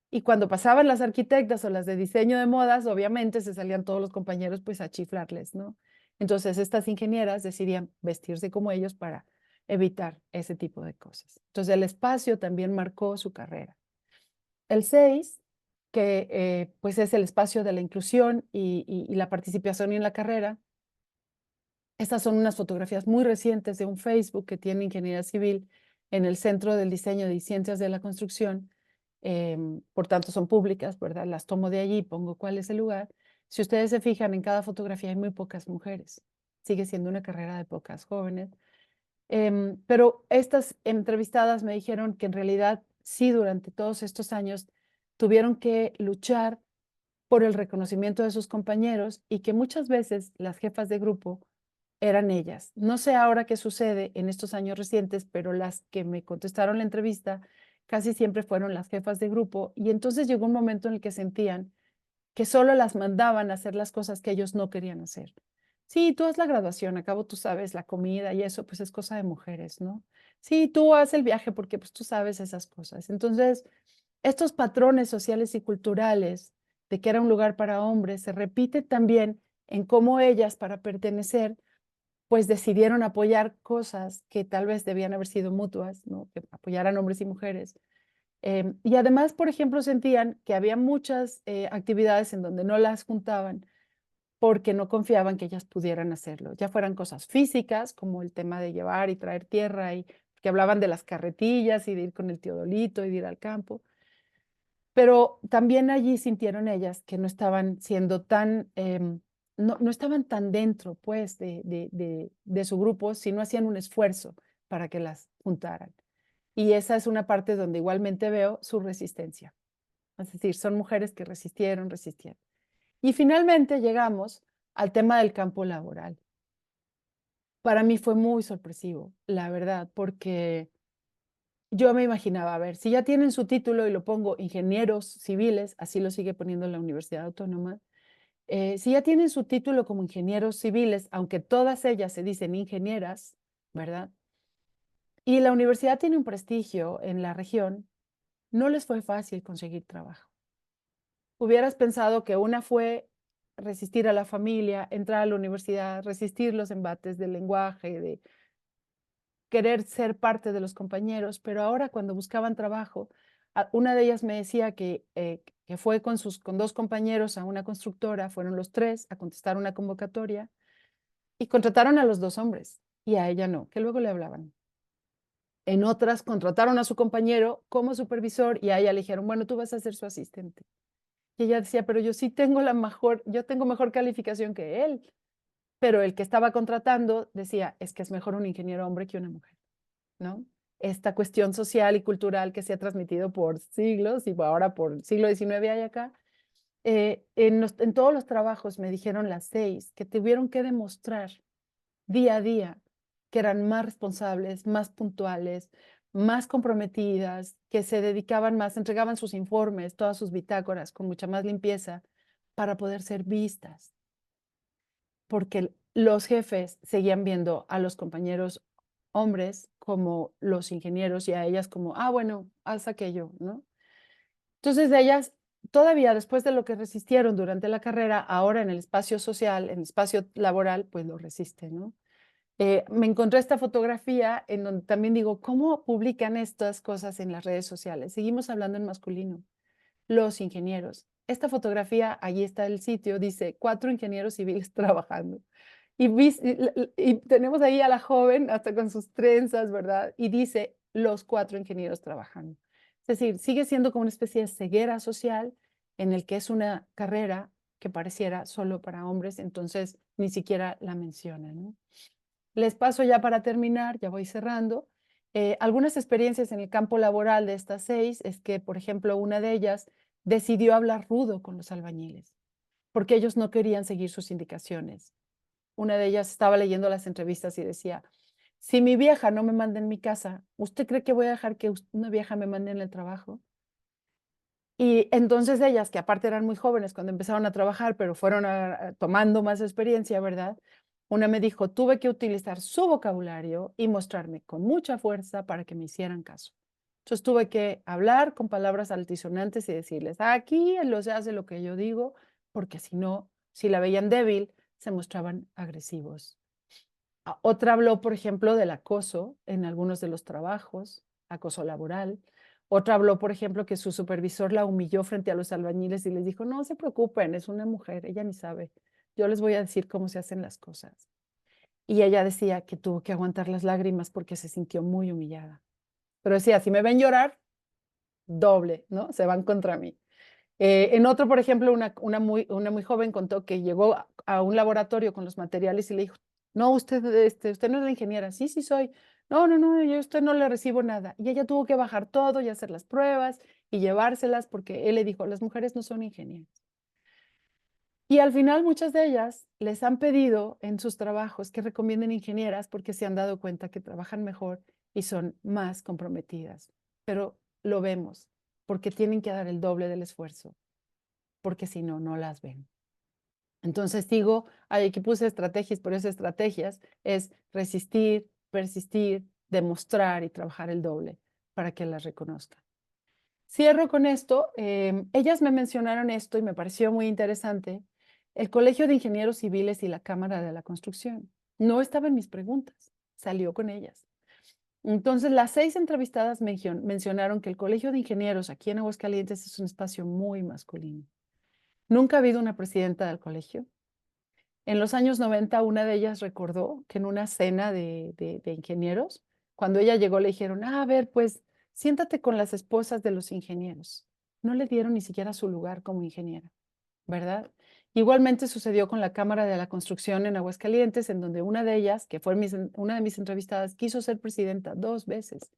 Y cuando pasaban las arquitectas o las de diseño de modas, obviamente se salían todos los compañeros pues a chiflarles, ¿no? Entonces estas ingenieras decidían vestirse como ellos para evitar ese tipo de cosas. Entonces el espacio también marcó su carrera. El 6, que pues es el espacio de la inclusión y la participación en la carrera. Estas son unas fotografías muy recientes de un Facebook que tiene Ingeniería Civil en el Centro del Diseño y Ciencias de la Construcción. Por tanto, son públicas, ¿verdad? Las tomo de allí, pongo cuál es el lugar. Si ustedes se fijan, en cada fotografía hay muy pocas mujeres. Sigue siendo una carrera de pocas jóvenes. Pero estas entrevistadas me dijeron que en realidad sí, durante todos estos años tuvieron que luchar por el reconocimiento de sus compañeros y que muchas veces las jefas de grupo eran ellas. No sé ahora qué sucede en estos años recientes, pero las que me contestaron la entrevista casi siempre fueron las jefas de grupo y entonces llegó un momento en el que sentían que solo las mandaban a hacer las cosas que ellos no querían hacer. Sí, tú haz la graduación, acabo tú sabes, la comida y eso pues es cosa de mujeres, ¿no? Sí, tú haz el viaje porque pues tú sabes esas cosas. Entonces, estos patrones sociales y culturales de que era un lugar para hombres se repite también en cómo ellas para pertenecer pues decidieron apoyar cosas que tal vez debían haber sido mutuas, ¿no? Que apoyaran hombres y mujeres. Y además, por ejemplo, sentían que había muchas actividades en donde no las juntaban porque no confiaban que ellas pudieran hacerlo, ya fueran cosas físicas, como el tema de llevar y traer tierra, y que hablaban de las carretillas y de ir con el teodolito y de ir al campo, pero también allí sintieron ellas que no estaban siendo tan, no estaban tan dentro, pues, de su grupo, si no hacían un esfuerzo para que las juntaran. Y esa es una parte donde igualmente veo su resistencia. Es decir, son mujeres que resistieron, resistieron. Y finalmente llegamos al tema del campo laboral. Para mí fue muy sorpresivo, la verdad, porque yo me imaginaba, a ver, si ya tienen su título y lo pongo ingenieros civiles, así lo sigue poniendo la Universidad Autónoma, si ya tienen su título como ingenieros civiles, aunque todas ellas se dicen ingenieras, ¿verdad? Y la universidad tiene un prestigio en la región, no les fue fácil conseguir trabajo. Hubieras pensado que una fue resistir a la familia, entrar a la universidad, resistir los embates del lenguaje, de querer ser parte de los compañeros, pero ahora cuando buscaban trabajo, una de ellas me decía que fue con dos compañeros a una constructora, fueron los tres a contestar una convocatoria y contrataron a los dos hombres y a ella no, que luego le hablaban. En otras contrataron a su compañero como supervisor y a ella le dijeron, bueno, tú vas a ser su asistente. Y ella decía, pero yo sí tengo yo tengo mejor calificación que él. Pero el que estaba contratando decía, es que es mejor un ingeniero hombre que una mujer, ¿no? Esta cuestión social y cultural que se ha transmitido por siglos y ahora por el siglo XIX hay acá, en todos los trabajos me dijeron las 6 que tuvieron que demostrar día a día que eran más responsables, más puntuales, más comprometidas, que se dedicaban más, entregaban sus informes, todas sus bitácoras con mucha más limpieza para poder ser vistas, porque los jefes seguían viendo a los compañeros hombres como los ingenieros y a ellas como, ah, bueno, haz aquello, ¿no? Entonces, de ellas, todavía después de lo que resistieron durante la carrera, ahora en el espacio social, en el espacio laboral, pues lo resisten, ¿no? Me encontré esta fotografía en donde también digo, ¿cómo publican estas cosas en las redes sociales? Seguimos hablando en masculino. Los ingenieros. Esta fotografía, allí está el sitio, dice 4 ingenieros civiles trabajando. Y tenemos ahí a la joven, hasta con sus trenzas, ¿verdad? Y dice los 4 ingenieros trabajando. Es decir, sigue siendo como una especie de ceguera social en el que es una carrera que pareciera solo para hombres, entonces ni siquiera la mencionan, ¿no? Les paso ya para terminar, ya voy cerrando. Algunas experiencias en el campo laboral de estas 6 es que, por ejemplo, una de ellas decidió hablar rudo con los albañiles, porque ellos no querían seguir sus indicaciones. Una de ellas estaba leyendo las entrevistas y decía, si mi vieja no me manda en mi casa, ¿usted cree que voy a dejar que una vieja me mande en el trabajo? Y entonces ellas, que aparte eran muy jóvenes cuando empezaron a trabajar, pero fueron tomando más experiencia, ¿verdad? Una me dijo, tuve que utilizar su vocabulario y mostrarme con mucha fuerza para que me hicieran caso. Entonces tuve que hablar con palabras altisonantes y decirles, aquí él se hace lo que yo digo, porque si no, si la veían débil, se mostraban agresivos. Otra habló, por ejemplo, del acoso en algunos de los trabajos, acoso laboral. Otra habló, por ejemplo, que su supervisor la humilló frente a los albañiles y les dijo, no se preocupen, es una mujer, ella ni sabe. Yo les voy a decir cómo se hacen las cosas. Y ella decía que tuvo que aguantar las lágrimas porque se sintió muy humillada. Pero decía, si me ven llorar, doble, ¿no? Se van contra mí. En otro, por ejemplo, una muy joven contó que llegó a un laboratorio con los materiales y le dijo, no, usted no es la ingeniera. Sí, sí soy. No, no, no, yo a usted no le recibo nada. Y ella tuvo que bajar todo y hacer las pruebas y llevárselas porque él le dijo, las mujeres no son ingenieras. Y al final muchas de ellas les han pedido en sus trabajos que recomienden ingenieras porque se han dado cuenta que trabajan mejor y son más comprometidas. Pero lo vemos porque tienen que dar el doble del esfuerzo porque si no, no las ven. Entonces digo, aquí puse estrategias, por eso estrategias es resistir, persistir, demostrar y trabajar el doble para que las reconozcan. Cierro con esto. Ellas me mencionaron esto y me pareció muy interesante. El Colegio de Ingenieros Civiles y la Cámara de la Construcción. No estaba en mis preguntas, salió con ellas. Entonces, las 6 entrevistadas mencionaron que el Colegio de Ingenieros aquí en Aguascalientes es un espacio muy masculino. Nunca ha habido una presidenta del colegio. En los años 90, una de ellas recordó que en una cena de ingenieros, cuando ella llegó, le dijeron, a ver, pues siéntate con las esposas de los ingenieros. No le dieron ni siquiera su lugar como ingeniera, ¿verdad? Igualmente sucedió con la Cámara de la Construcción en Aguascalientes, en donde una de ellas, que fue una de mis entrevistadas, quiso ser presidenta 2 veces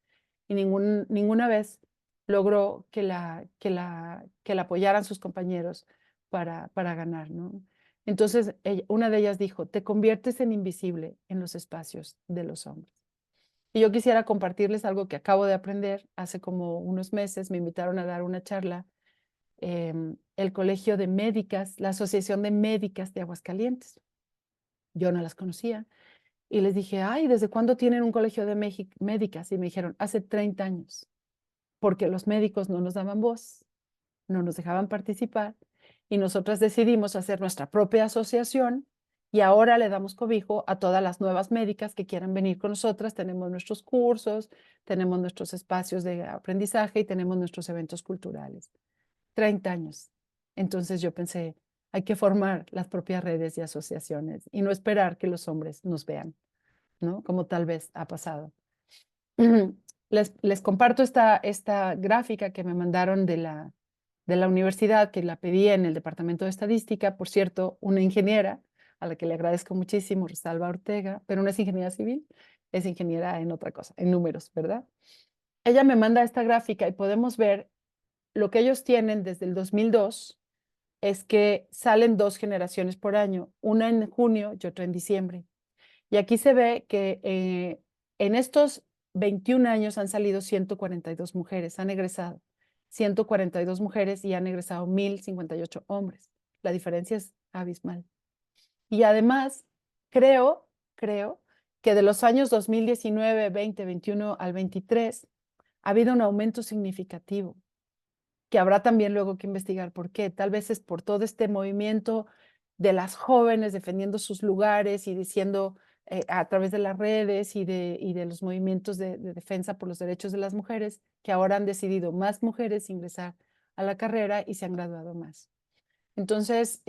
y ninguna vez logró que la apoyaran sus compañeros para ganar, ¿no? Entonces, una de ellas dijo, te conviertes en invisible en los espacios de los hombres. Y yo quisiera compartirles algo que acabo de aprender. Hace como unos meses me invitaron a dar una charla el Colegio de Médicas, la Asociación de Médicas de Aguascalientes. Yo no las conocía. Y les dije, ay, ¿desde cuándo tienen un colegio de médicas? Y me dijeron, hace 30 años, porque los médicos no nos daban voz, no nos dejaban participar y nosotras decidimos hacer nuestra propia asociación y ahora le damos cobijo a todas las nuevas médicas que quieran venir con nosotras. Tenemos nuestros cursos, tenemos nuestros espacios de aprendizaje y tenemos nuestros eventos culturales. 30 años. Entonces yo pensé, hay que formar las propias redes y asociaciones y no esperar que los hombres nos vean, ¿no? Como tal vez ha pasado. les comparto esta gráfica que me mandaron de la universidad, que la pedí en el Departamento de Estadística. Por cierto, una ingeniera, a la que le agradezco muchísimo, Rosalba Ortega, pero no es ingeniera civil, es ingeniera en otra cosa, en números, ¿verdad? Ella me manda esta gráfica y podemos ver lo que ellos tienen desde el 2002 es que salen 2 generaciones por año, una en junio y otra en diciembre. Y aquí se ve que en estos 21 años han salido 142 mujeres, han egresado 142 mujeres y han egresado 1,058 hombres. La diferencia es abismal. Y además, creo que de los años 2019, 20, 21 al 23 ha habido un aumento significativo, que habrá también luego que investigar por qué. Tal vez es por todo este movimiento de las jóvenes defendiendo sus lugares y diciendo a través de las redes y de los movimientos de defensa por los derechos de las mujeres, que ahora han decidido más mujeres ingresar a la carrera y se han graduado más. Entonces,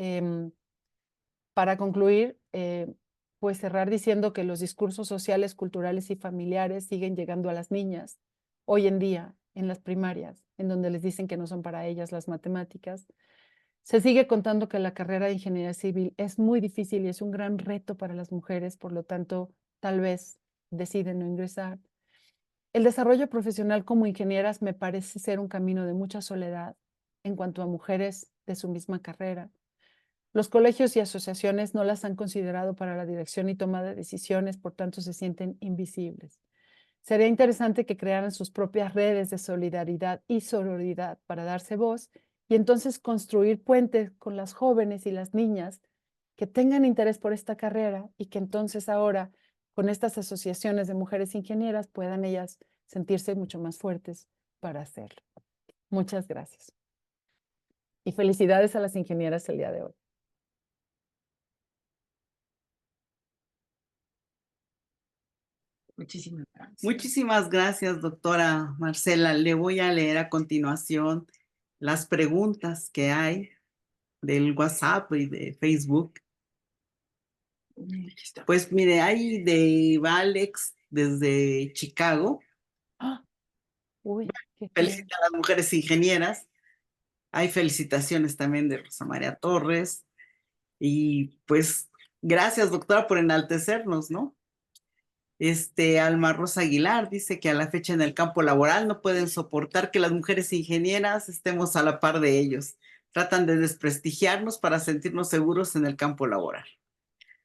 para concluir, pues cerrar diciendo que los discursos sociales, culturales y familiares siguen llegando a las niñas hoy en día en las primarias, en donde les dicen que no son para ellas las matemáticas. Se sigue contando que la carrera de ingeniería civil es muy difícil y es un gran reto para las mujeres, por lo tanto, tal vez deciden no ingresar. El desarrollo profesional como ingenieras me parece ser un camino de mucha soledad en cuanto a mujeres de su misma carrera. Los colegios y asociaciones no las han considerado para la dirección y toma de decisiones, por tanto se sienten invisibles. Sería interesante que crearan sus propias redes de solidaridad y sororidad para darse voz y entonces construir puentes con las jóvenes y las niñas que tengan interés por esta carrera y que entonces ahora con estas asociaciones de mujeres ingenieras puedan ellas sentirse mucho más fuertes para hacerlo. Muchas gracias. Y felicidades a las ingenieras el día de hoy.
Muchísimas gracias.
Muchísimas gracias, doctora Marcela. Le voy a leer a continuación las preguntas que hay del WhatsApp y de Facebook. Pues mire, hay de Alex desde Chicago.
¡Ah! Uy, qué
Felicita a las mujeres ingenieras. Hay felicitaciones también de Rosa María Torres. Y pues gracias, doctora, por enaltecernos, ¿no? Alma Rosa Aguilar dice que a la fecha en el campo laboral no pueden soportar que las mujeres ingenieras estemos a la par de ellos. Tratan de desprestigiarnos para sentirnos seguros en el campo laboral.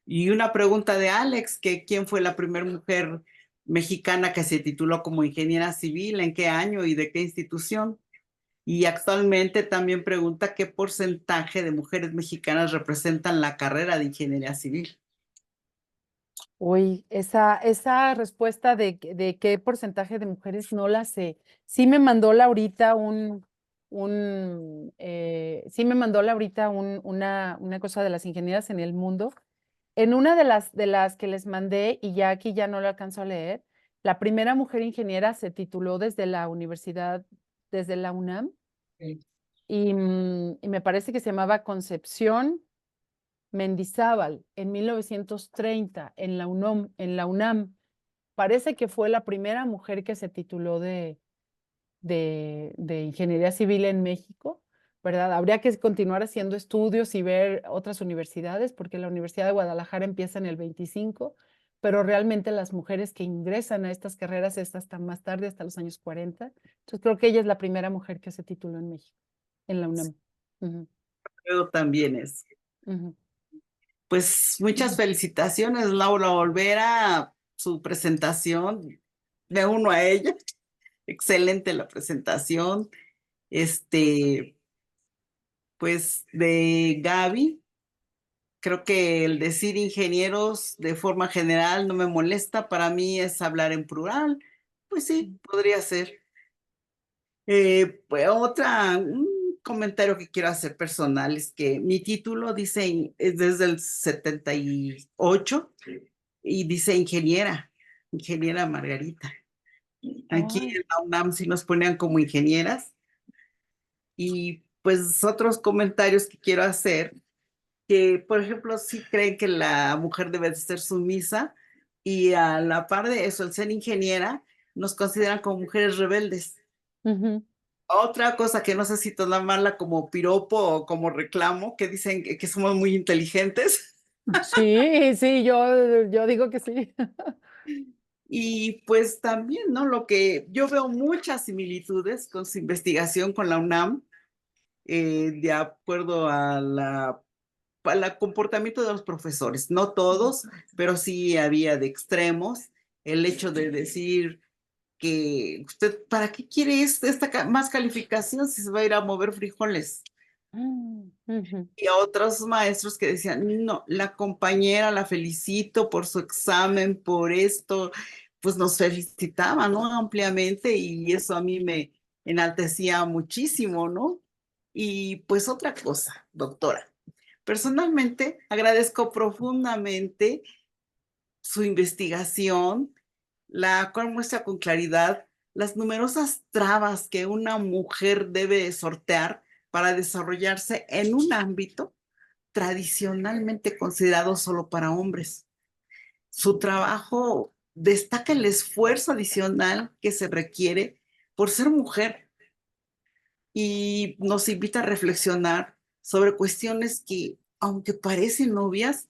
Y una pregunta de Alex, que ¿quién fue la primera mujer mexicana que se tituló como ingeniera civil? ¿En qué año y de qué institución? Y actualmente también pregunta qué porcentaje de mujeres mexicanas representan la carrera de ingeniería civil.
Uy, esa respuesta de qué porcentaje de mujeres no la sé. Sí me mandó Laurita sí me mandó Laurita una cosa de las ingenieras en el mundo. En una de las que les mandé, y ya aquí ya no lo alcanzo a leer, la primera mujer ingeniera se tituló desde la universidad, desde la UNAM,
Sí.
y me parece que se llamaba Concepción Mendizábal en 1930 en la UNAM. Parece que fue la primera mujer que se tituló de ingeniería civil en México, ¿verdad? Habría que continuar haciendo estudios y ver otras universidades, porque la Universidad de Guadalajara empieza en el 25, pero realmente las mujeres que ingresan a estas carreras es hasta más tarde, hasta los años 40. Entonces creo que ella es la primera mujer que se tituló en México, en la UNAM. Ujú,
Creo también es.
ujú.
Pues muchas felicitaciones, Laura Olvera, su presentación. Me uno a ella. Excelente la presentación. Pues de Gaby, creo que el decir ingenieros de forma general no me molesta. Para mí es hablar en plural. Pues sí, podría ser. Pues un comentario que quiero hacer personal es que mi título dice, es desde el 78 y dice ingeniera Margarita. Aquí
Ay,
en la UNAM sí nos ponían como ingenieras. Y pues otros comentarios que quiero hacer, que por ejemplo sí creen que la mujer debe de ser sumisa y a la par de eso, el ser ingeniera nos consideran como mujeres rebeldes.
Ujú.
Otra cosa que no sé si tomarla como piropo o como reclamo, que dicen que somos muy inteligentes.
Sí, sí, yo digo que sí.
Y pues también, ¿no? Lo que yo veo muchas similitudes con su investigación con la UNAM, de acuerdo al comportamiento de los profesores. No todos, pero sí había de extremos. El hecho de decir que usted, ¿para qué quiere más calificación si se va a ir a mover frijoles?
Ujú.
Y a otros maestros que decían, no, la compañera la felicito por su examen, por esto, pues nos felicitaba, ¿no? Ampliamente y eso a mí me enaltecía muchísimo, ¿no? Y pues otra cosa, doctora, personalmente agradezco profundamente su investigación, la cual muestra con claridad las numerosas trabas que una mujer debe sortear para desarrollarse en un ámbito tradicionalmente considerado solo para hombres. Su trabajo destaca el esfuerzo adicional que se requiere por ser mujer y nos invita a reflexionar sobre cuestiones que, aunque parecen obvias,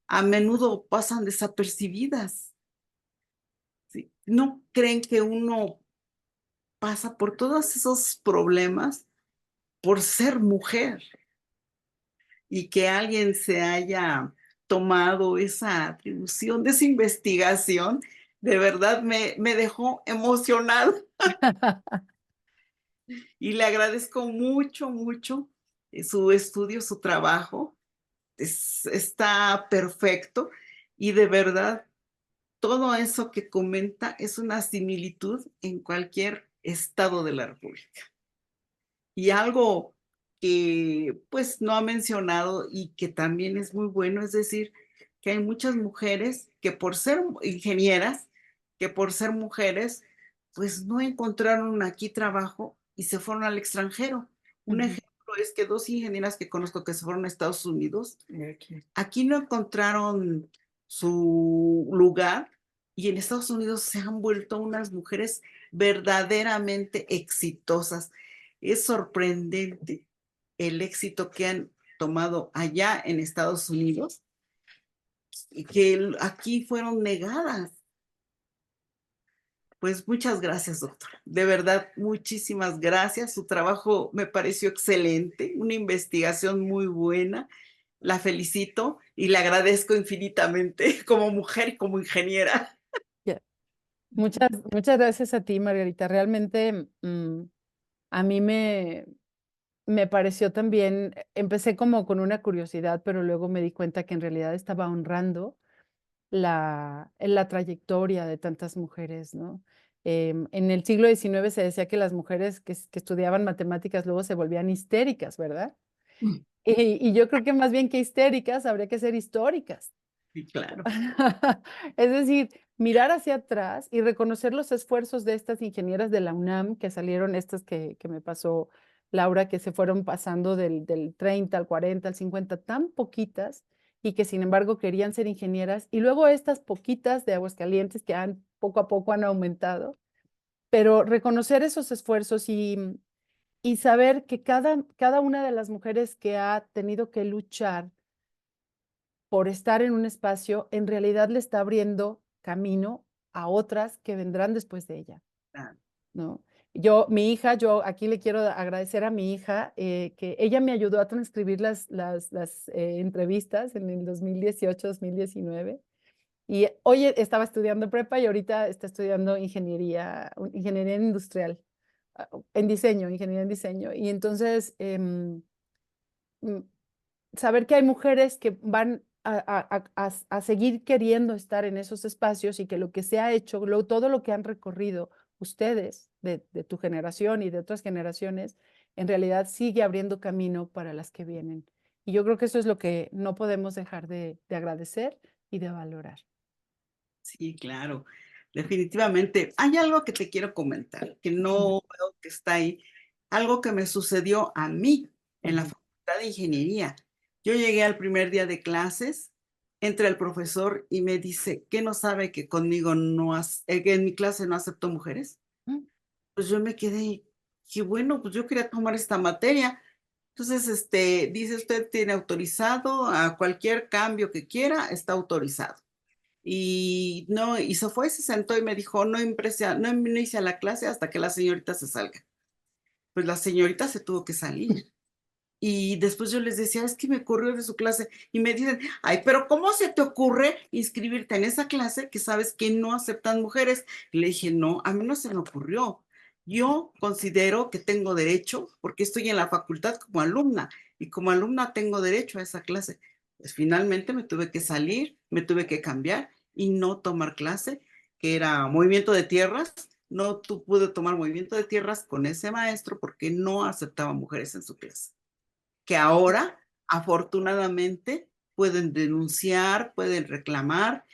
a menudo pasan desapercibidas. ¿Sí? ¿No creen que uno pasa por todos esos problemas por ser mujer y que alguien se haya tomado esa atribución de esa investigación? De verdad me dejó emocionada y le agradezco mucho, mucho su estudio, su trabajo. Está perfecto y de verdad todo eso que comenta es una similitud en cualquier estado de la República. Y algo que pues no ha mencionado y que también es muy bueno, es decir, que hay muchas mujeres que por ser ingenieras, que por ser mujeres, pues no encontraron aquí trabajo y se fueron al extranjero. Un
Ujú.
ejemplo es que dos ingenieras que conozco que se fueron a Estados Unidos, aquí no encontraron su lugar y en Estados Unidos se han vuelto unas mujeres verdaderamente exitosas. Es sorprendente el éxito que han tomado allá en Estados Unidos y que aquí fueron negadas. Pues muchas gracias, doctora. De verdad, muchísimas gracias. Su trabajo me pareció excelente, una investigación muy buena. La felicito y le agradezco infinitamente como mujer y como ingeniera.
Ya. Muchas gracias a ti, Margarita. Realmente a mí me pareció también, empecé como con una curiosidad, pero luego me di cuenta que en realidad estaba honrando la trayectoria de tantas mujeres, ¿no? En el siglo XIX se decía que las mujeres que estudiaban matemáticas luego se volvían histéricas, ¿verdad? Y yo creo que más bien que histéricas, habría que ser históricas.
Sí, claro.
Es decir, mirar hacia atrás y reconocer los esfuerzos de estas ingenieras de la UNAM, que salieron estas que me pasó Laura, que se fueron pasando del 30 al 40 al 50, tan poquitas, y que sin embargo querían ser ingenieras, y luego estas poquitas de Aguascalientes que poco a poco han aumentado, pero reconocer esos esfuerzos y saber que cada una de las mujeres que ha tenido que luchar por estar en un espacio, en realidad le está abriendo camino a otras que vendrán después de ella,
Claro.
¿no? Yo aquí le quiero agradecer a mi hija, que ella me ayudó a transcribir las entrevistas en el 2018-2019. Y hoy estaba estudiando prepa y ahorita está estudiando ingeniería industrial, en diseño, ingeniería en diseño. Y entonces, mm, saber que hay mujeres que van a seguir queriendo estar en esos espacios y que lo que se ha hecho, todo lo que han recorrido ustedes de tu generación y de otras generaciones, en realidad sigue abriendo camino para las que vienen. Y yo creo que eso es lo que no podemos dejar de agradecer y de valorar.
Sí, claro. Definitivamente. Hay algo que te quiero comentar, que no veo que está ahí. Algo que me sucedió a mí en la
Ujú.
Facultad de Ingeniería. Yo llegué al primer día de clases entra el profesor y me dice, ¿qué no sabe que conmigo que en mi clase no acepto mujeres?
Mm.
Pues yo me quedé, qué bueno, pues yo quería tomar esta materia. Entonces, dice usted tiene autorizado a cualquier cambio que quiera, está autorizado. Y no, y se fue, se sentó y me dijo, no inicia la clase hasta que la señorita se salga. Pues la señorita se tuvo que salir. Y después yo les decía, es que me ocurrió de su clase. Y me dicen, ay, pero ¿cómo se te ocurre inscribirte en esa clase que sabes que no aceptan mujeres? Y le dije, no, a mí no se me ocurrió. Yo considero que tengo derecho, porque estoy en la facultad como alumna, y como alumna tengo derecho a esa clase. Pues finalmente me tuve que salir, me tuve que cambiar y no tomar clase, que era movimiento de tierras. No pude tomar movimiento de tierras con ese maestro porque no aceptaba mujeres en su clase, que ahora afortunadamente pueden denunciar, pueden reclamar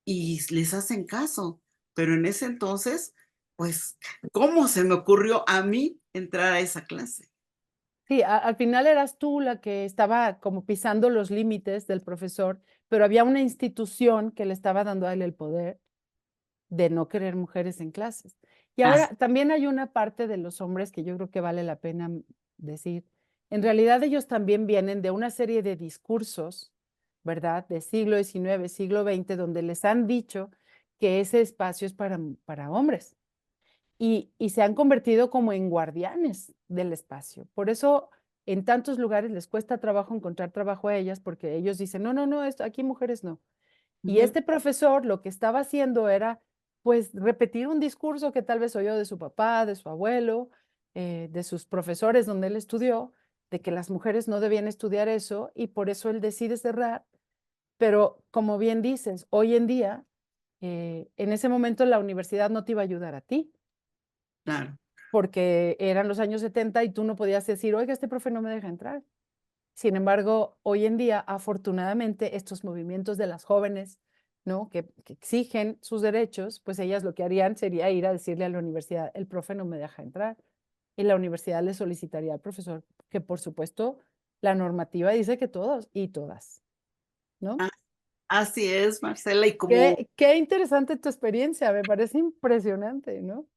y les hacen caso. Pero en ese entonces, pues, ¿cómo se me ocurrió a mí entrar a esa clase?
Sí, al final eras tú la que estaba como pisando los límites del profesor, pero había una institución que le estaba dando a él el poder de no querer mujeres en clases. Y
Ah,
ahora también hay una parte de los hombres que yo creo que vale la pena decir. En realidad ellos también vienen de una serie de discursos, ¿verdad? De siglo XIX, siglo XX, donde les han dicho que ese espacio es para hombres y se han convertido como en guardianes del espacio. Por eso en tantos lugares les cuesta trabajo encontrar trabajo a ellas porque ellos dicen, no, no, no, esto, aquí mujeres no. Y
ujú.
este profesor lo que estaba haciendo era, pues, repetir un discurso que tal vez oyó de su papá, de su abuelo, de sus profesores donde él estudió, de que las mujeres no debían estudiar eso y por eso él decide cerrar. Pero como bien dices, hoy en día, en ese momento la universidad no te iba a ayudar a ti,
Claro,
porque eran los años 70 y tú no podías decir, oiga, este profe no me deja entrar. Sin embargo, hoy en día, afortunadamente, estos movimientos de las jóvenes, ¿no? Que exigen sus derechos, pues ellas lo que harían sería ir a decirle a la universidad, el profe no me deja entrar. Y la universidad le solicitaría al profesor que, por supuesto, la normativa dice que todos y todas, ¿no?
ah, así es, Marcela, y
Qué interesante tu experiencia, me parece impresionante, ¿no?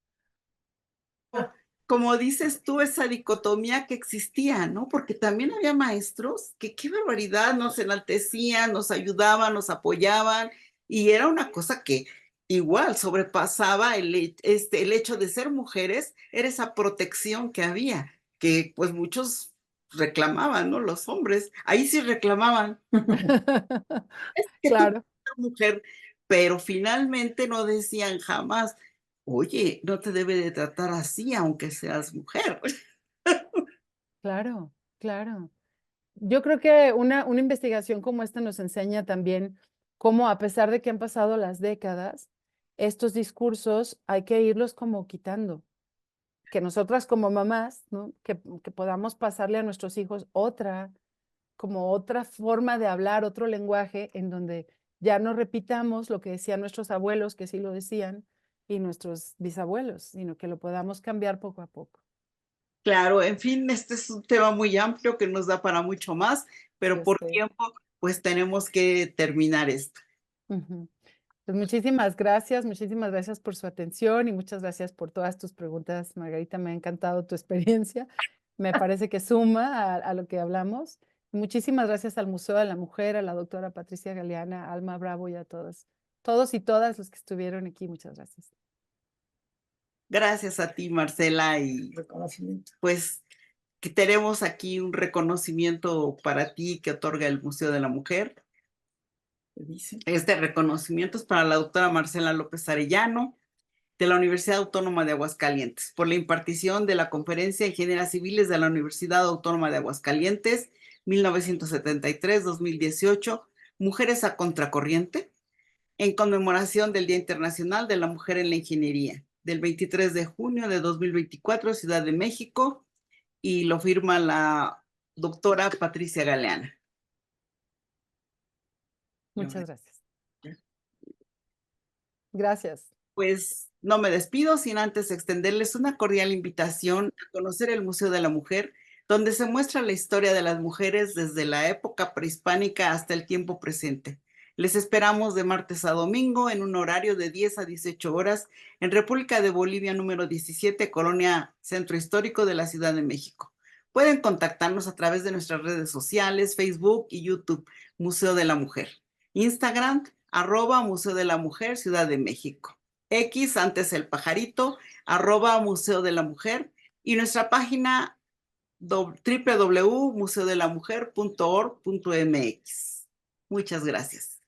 como dices tú, esa dicotomía que existía, ¿no? Porque también había maestros que qué barbaridad, nos enaltecían, nos ayudaban, nos apoyaban, y era una cosa que igual sobrepasaba el hecho de ser mujeres, era esa protección que había, que pues muchos reclamaban, ¿no? Los hombres, ahí sí reclamaban, es que tú
Claro,
eres mujer, pero finalmente no decían jamás, oye, no te debe de tratar así aunque seas mujer.
claro, claro. Yo creo que una investigación como esta nos enseña también cómo, a pesar de que han pasado las décadas, estos discursos hay que irlos como quitando. Que nosotras como mamás, ¿no? Que podamos pasarle a nuestros hijos como otra forma de hablar, otro lenguaje en donde ya no repitamos lo que decían nuestros abuelos, que sí lo decían, y nuestros bisabuelos, sino que lo podamos cambiar poco a poco.
Claro, en fin, este es un tema muy amplio que nos da para mucho más, pero
Yo
por
sé.
tiempo, pues tenemos que terminar esto.
Ujú. Pues muchísimas gracias por su atención y muchas gracias por todas tus preguntas, Margarita. Me ha encantado tu experiencia. Me parece que suma a lo que hablamos. Muchísimas gracias al Museo de la Mujer, a la doctora Patricia Galeana, a Alma Bravo y a todos y todas los que estuvieron aquí. Muchas gracias.
Gracias a ti, Marcela, y pues que tenemos aquí un reconocimiento para ti que otorga el Museo de la Mujer. Este reconocimiento es para la doctora Marcela López Arellano, de la Universidad Autónoma de Aguascalientes, por la impartición de la Conferencia de Ingenieras Civiles de la Universidad Autónoma de Aguascalientes, 1973-2018, Mujeres a Contracorriente, en conmemoración del Día Internacional de la Mujer en la Ingeniería, del 23 de junio de 2024, Ciudad de México, y lo firma la doctora Patricia Galeana.
Muchas gracias. Gracias.
Pues no me despido sin antes extenderles una cordial invitación a conocer el Museo de la Mujer, donde se muestra la historia de las mujeres desde la época prehispánica hasta el tiempo presente. Les esperamos de martes a domingo en un horario de 10 a 18 horas en República de Bolivia número 17, Colonia Centro Histórico de la Ciudad de México. Pueden contactarnos a través de nuestras redes sociales, Facebook y YouTube, Museo de la Mujer. Instagram, @Museo de la Mujer, Ciudad de México. X, antes el pajarito, @Museo de la Mujer. Y nuestra página www.museodelamujer.org.mx. Muchas gracias.